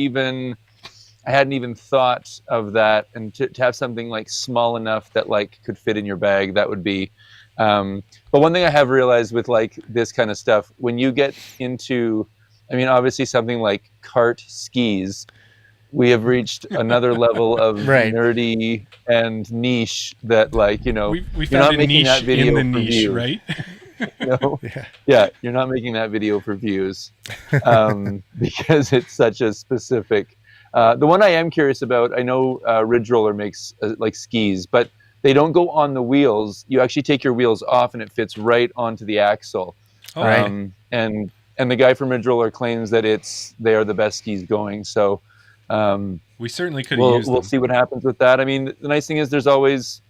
even thought of that, and to have something like small enough that like could fit in your bag, that would be. But one thing I have realized with like this kind of stuff, when you get into, obviously something like cart skis, we have reached another level of nerdy and niche that like, we you're found not a making niche that video in the for niche, views, right? Yeah, you're not making that video for views because it's such a specific The one I am curious about, I know Ridge Roller makes like skis, but they don't go on the wheels. You actually take your wheels off, and it fits right onto the axle. Oh, right. And the guy from Ridge Roller claims that they are the best skis going. So we certainly could have used them. We'll see what happens with that. I mean, the nice thing is there's always.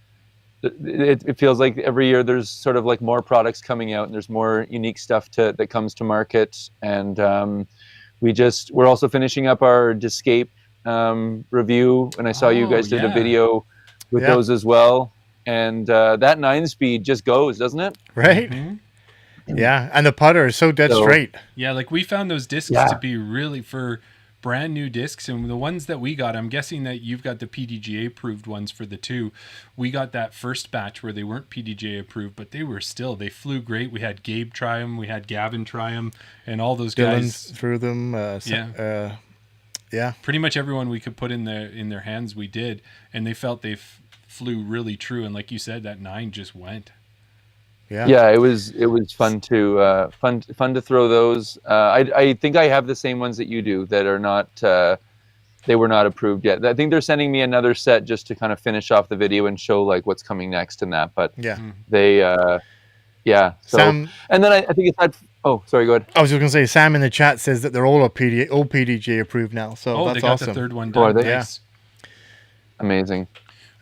It feels like every year there's sort of like more products coming out, and there's more unique stuff that comes to market. And we're also finishing up our Discape review, and I saw you guys did a video with those as well. And that 9-speed just goes, doesn't it? Right. Mm-hmm. Yeah, and the putter is so dead straight. Yeah, like we found those discs to be really for brand new discs, and the ones that we got, I'm guessing that you've got the PDGA approved ones for the 2. We got that first batch where they weren't PDGA approved, but they flew great. We had Gabe try them, we had Gavin try them, and all those Dylan's guys through them. pretty much everyone we could put in their hands we did, and they felt they flew really true. And like you said, that 9 just went. Yeah, it was fun to throw those. I think I have the same ones that you do that are not they were not approved yet. I think they're sending me another set just to kind of finish off the video and show like what's coming next in that. But they So, Sam, and then I think it's had. Oh, sorry, go ahead. I was just gonna say, Sam in the chat says that they're all PDGA approved now. So that's they got awesome. the 3rd one done. Are they? Nice. Amazing.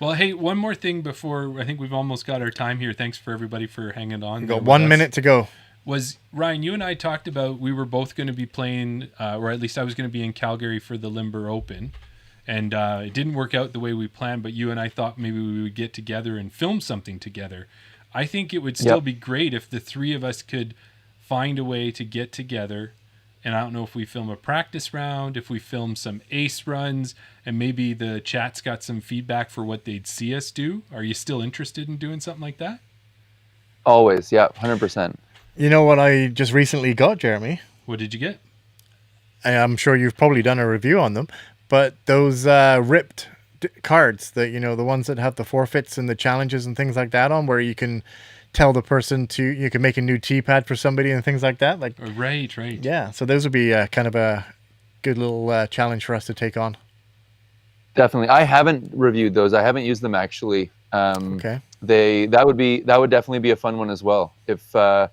Well, hey, one more thing before I think we've almost got our time here. Thanks for everybody for hanging on. We've got 1 minute to go. Was Ryan, you and I talked about we were both going to be playing, or at least I was going to be in Calgary for the Limber Open, and it didn't work out the way we planned. But you and I thought maybe we would get together and film something together. I think it would still be great if the 3 of us could find a way to get together. And I don't know if we film a practice round, if we film some ace runs, and maybe the chat's got some feedback for what they'd see us do. Are you still interested in doing something like that? Always, 100%. You know what I just recently got, Jeremy? What did you get? I'm sure you've probably done a review on them, but those ripped cards, that the ones that have the forfeits and the challenges and things like that on, where you can tell the person you can make a new tee pad for somebody and things like that. Like right. Yeah, so those would be kind of a good little challenge for us to take on. Definitely. I haven't reviewed those. I haven't used them actually. Okay. That would definitely be a fun one as well. If I'm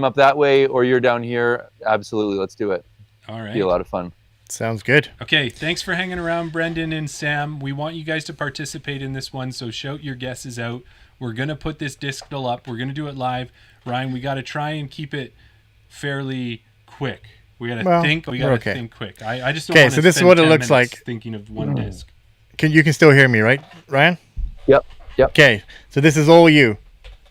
up that way or you're down here, absolutely, let's do it. All right. It'd be a lot of fun. Sounds good. Okay, thanks for hanging around, Brendan and Sam. We want you guys to participate in this one, so shout your guesses out. We're going to put this disc still up. We're going to do it live. Ryan, we got to try and keep it fairly quick. We got to think. We got to think quick. I just don't want to so this is what it looks like. Thinking of one disc. You can still hear me, right, Ryan? Yep. Okay, so this is all you.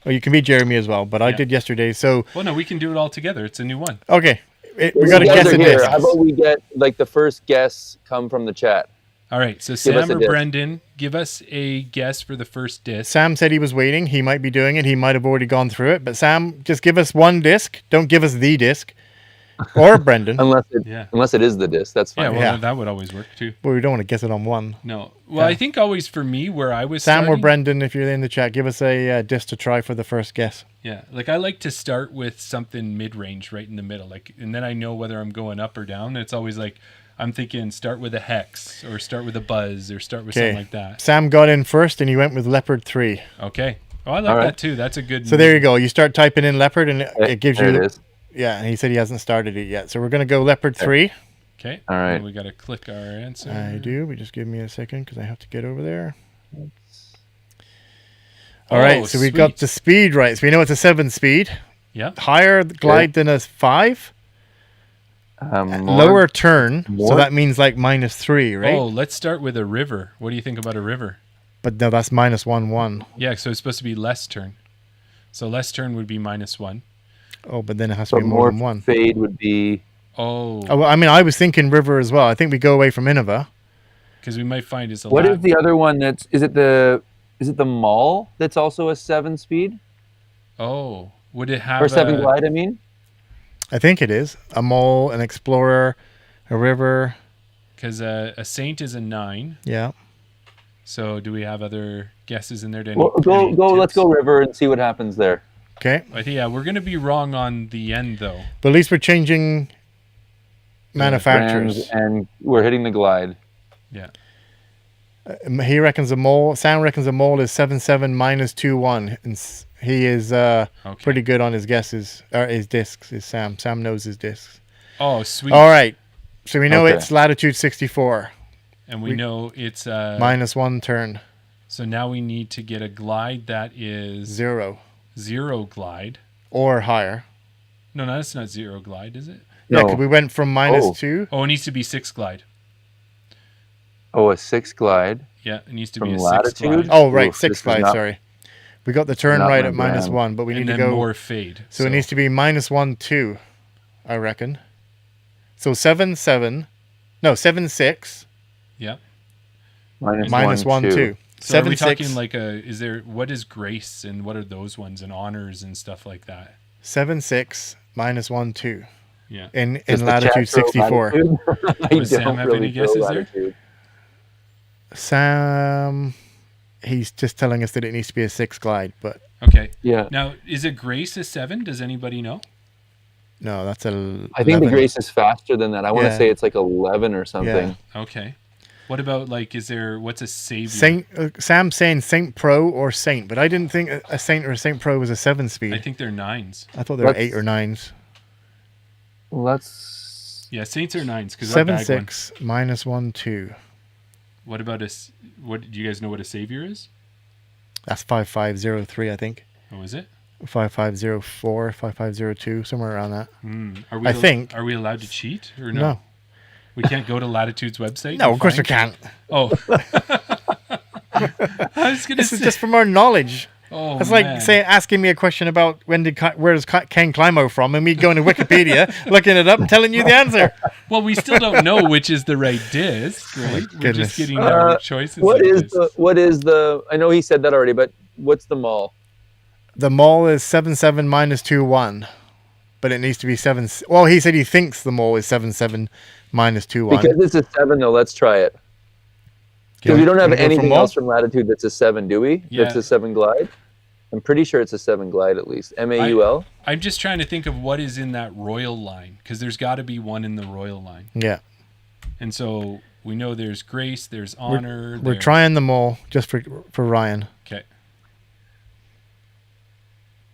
Or you can be Jeremy as well, but I did yesterday. So. Well, no, we can do it all together. It's a new one. Okay. We got to guess a disc. How about we get like the first guess come from the chat? All right, so Sam or Brendan, give us a guess for the first disc. Sam said he was waiting. He might be doing it. He might have already gone through it. But Sam, just give us one disc. Don't give us the disc. Or Brendan. unless it is the disc. That's fine. Yeah, that would always work too. Well, we don't want to guess it on one. No. Well, I think always for me, where I was Sam or Brendan, if you're in the chat, give us a disc to try for the first guess. Yeah, like I like to start with something mid-range right in the middle. And then I know whether I'm going up or down. It's always like, I'm thinking start with a hex or start with a buzz or start with something like that. Sam got in first and he went with Leopard 3. Okay. Oh, I like that too. That's a good. So there you go. You start typing in Leopard and it gives you. It is. Yeah, and he said he hasn't started it yet. So we're going to go Leopard 3. Okay. All right. And we got to click our answer. I do. But just give me a second because I have to get over there. All right. So we've got the speed right. So we know it's a 7-speed. Yeah. Higher glide than a 5. Lower turn, so that means like -3, right? Oh, let's start with a river. What do you think about a river? But no, that's -1. Yeah, so it's supposed to be less turn. So less turn would be -1. Oh, but then it has to be more than 1. Fade would be. Oh. Well, I mean, I was thinking river as well. I think we go away from Innova. Because we might find it's a What is the other one? Is it the Mall that's also a 7-speed? Oh, would it have or 7 glide? I mean. I think it is a Mall, an Explorer, a river. Because a Saint is a 9. Yeah. So do we have other guesses in there? Let's go river and see what happens there. Okay. But yeah, we're going to be wrong on the end though. But at least we're changing manufacturers. brands, and we're hitting the glide. Yeah. He reckons a mole. Sam reckons a mole is 77 minus 21, and he is pretty good on his guesses or his discs. Is Sam? Sam knows his discs. Oh, sweet. All right, so we know Okay. it's latitude 64 And we know it's minus 1 turn So now we need to get a glide that is 0 glide. or higher. No, that's not 0 glide, is it? Yeah, No. 'cause we went from minus Oh. 2. Oh, it needs to be 6 glide. Oh, a 6 glide. Yeah, it needs to From be a 6 latitude? glide. Oh, right, Oof, 6 this is glide. not- Sorry, we got the turn not right my at minus brand. 1, but we need And to then go more fade. So it needs to be minus 1, 2, I reckon. So 7, 7. No, 7, 6. Yeah. Minus 1, 2. So are 7, we 6. talking like what is grace and what are those ones and honors and stuff like that? 7, 6, minus 1, 2. Yeah. In Does the latitude chat throw 64. latitude? I Does Sam don't have really any throw guesses there? latitude. Sam, he's just telling us that it needs to be a 6 glide, but Okay. Yeah. Now, is it grace a 7? Does anybody know? no, that's a. I think the Grace is faster than that. I want to Yeah. say it's like 11 or something. Okay. What about what's a savior? Saint. Sam's saying Saint Pro or Saint, but I didn't think a Saint or a Saint Pro was a 7 speed. I think they're 9s. I thought they were Let's- 8 or 9s. Let's. Yeah, saints are 9s because 7, 6, minus 1, 2. What about what do you guys know what a savior is? That's 5503, I think. Oh, is it? 5504, 5502, somewhere around that. Are we I think- Are we allowed to cheat or no? No. We can't go to Latitude's website? No, and of course we find- can't. Oh. I was going to This is say. just from our knowledge. Oh, It's like man. asking me a question about where does Ken Climo from, and me going to Wikipedia, looking it up, and telling you the answer. Well, we still don't know which is the right disc, right? We're goodness. just getting our choices. What of is discs. the? I know he said that already, but what's the mall? The mole is 77 minus 2, 1, but it needs to be 7. Well, he said he thinks the mole is 77 minus 2, 1. Because it's a 7, though. Let's try it. Because we don't have anything else from Latitude that's a 7, do we? Yeah. That's a 7 glide. I'm pretty sure it's a 7 glide at least. MAUL. I'm just trying to think of what is in that royal line because there's got to be one in the royal line. Yeah, And so we know there's grace, there's honor. we're there's- trying the mole just for Ryan. Okay.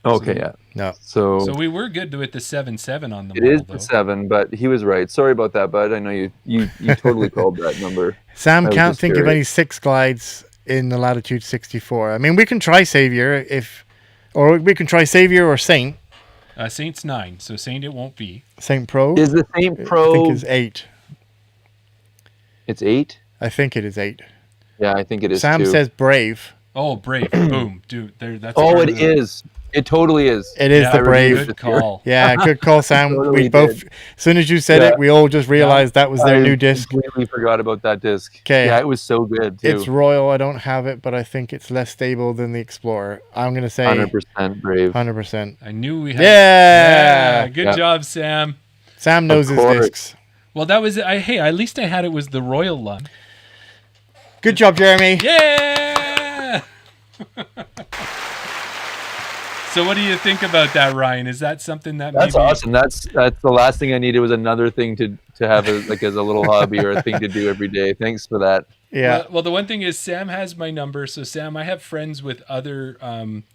Okay, yeah. No, So we were good with the 7-7 on the It model, is though. the 7, but he was right. Sorry about that, bud. I know you totally called that number. Sam I was can't just think of curious. any 6 glides in the latitude 64. I mean, we can try Savior or we can try Savior or Saint. Saint's 9, so Saint it won't be. Saint Pro. Is the Saint I Pro? think is 8. It's 8. I think it is 8. Yeah, I think it is. Sam too. says Brave. Oh, Brave. Boom. Dude, there. That's Oh, part it of the- is. It totally is. It is Yeah, the I Brave. reviewed Good call. Yeah, good call, Sam. Totally We both, did. as soon as you said Yeah. it, we all just realized that was their I new disc. completely forgot about that disc. 'Kay. Yeah, it was so good too. It's Royal. I don't have it, but I think it's less stable than the Explorer. I'm going to say 100% Brave. 100%. I knew we had. Yeah. Good Yeah. job, Sam. Sam knows his course. discs. Well, that was it. Hey, at least I had it was the royal one. Good job, Jeremy. Yeah. So what do you think about that, Ryan? Is that something that That's maybe awesome. That's the last thing I needed was another thing to have as a little hobby or a thing to do every day. Thanks for that. Yeah. Well, the one thing is Sam has my number. So Sam, I have friends with other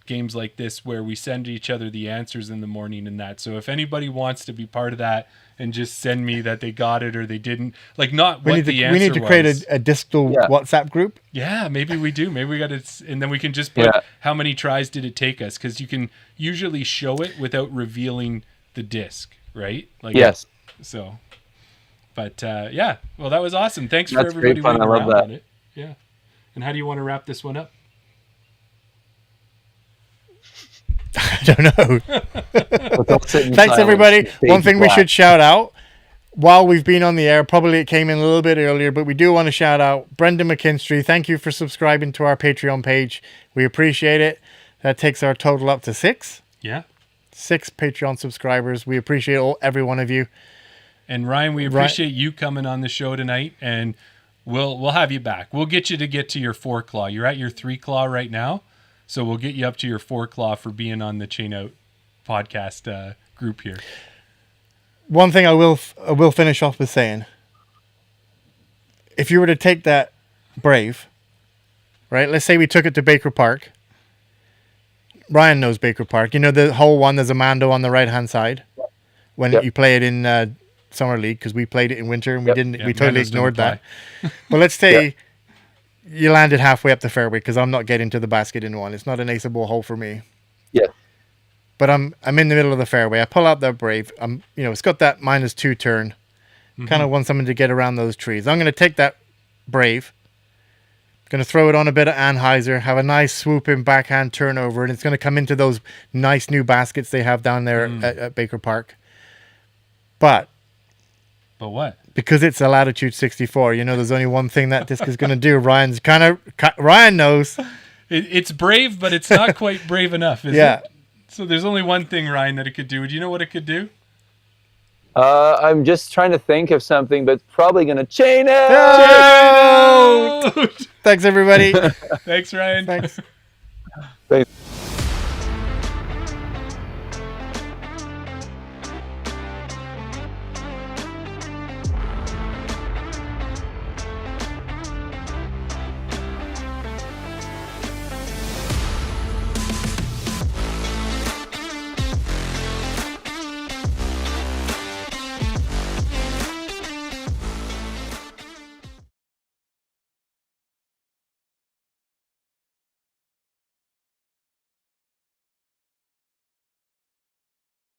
games like this where we send each other the answers in the morning and that. So if anybody wants to be part of that and just send me that they got it or they didn't, like not We what need the to, answer we need to create was. a distal Yeah. WhatsApp group. Yeah, maybe we do. Maybe we got to, and then we can just put Yeah. how many tries did it take us? Because you can usually show it without revealing the disc, right? Like Yes. So, but yeah, well, that was awesome. Thanks for That's great everybody fun. waiting I love around that. on it. Yeah. And how do you want to wrap this one up? I don't know. Let's all sit in Thanks, silence everybody. and stay One thing we black. should shout out while we've been on the air, probably it came in a little bit earlier, but we do want to shout out Brendan McKinstry. Thank you for subscribing to our Patreon page. We appreciate it. That takes our total up to 6. Yeah. 6 Patreon subscribers. We appreciate every one of you. And Ryan, we appreciate you coming on the show tonight, and we'll have you back. We'll get you to get to your 4 claw. You're at your 3 claw right now, so we'll get you up to your 4 claw for being on the Chain Out podcast group here. one thing I will finish off with saying, if you were to take that Brave, right? Let's say we took it to Baker Park. Ryan knows Baker Park. You know the whole one. There's a Mando on the right hand side when you play it in Summer League, because we played it in winter and we didn't. Yeah, we totally Mando's ignored didn't that. But let's say you landed halfway up the fairway, because I'm not getting to the basket in one. It's not an aceable hole for me. Yeah. But I'm in the middle of the fairway. I pull out that Brave. It's got that -2 turn. Kind of want something to get around those trees. I'm going to take that Brave. Going to throw it on a bit of Anheuser, have a nice swooping backhand turnover, and it's going to come into those nice new baskets they have down there at Baker Park. But what? Because it's a Latitude 64, there's only one thing that disc is going to do. Ryan knows. It's brave, but it's not quite brave enough, is Yeah. it? So there's only one thing, Ryan, that it could do. Do you know what it could do? I'm just trying to think of something, but probably going to chain it. No! Thanks, everybody. Thanks, Ryan. Thanks. Thanks.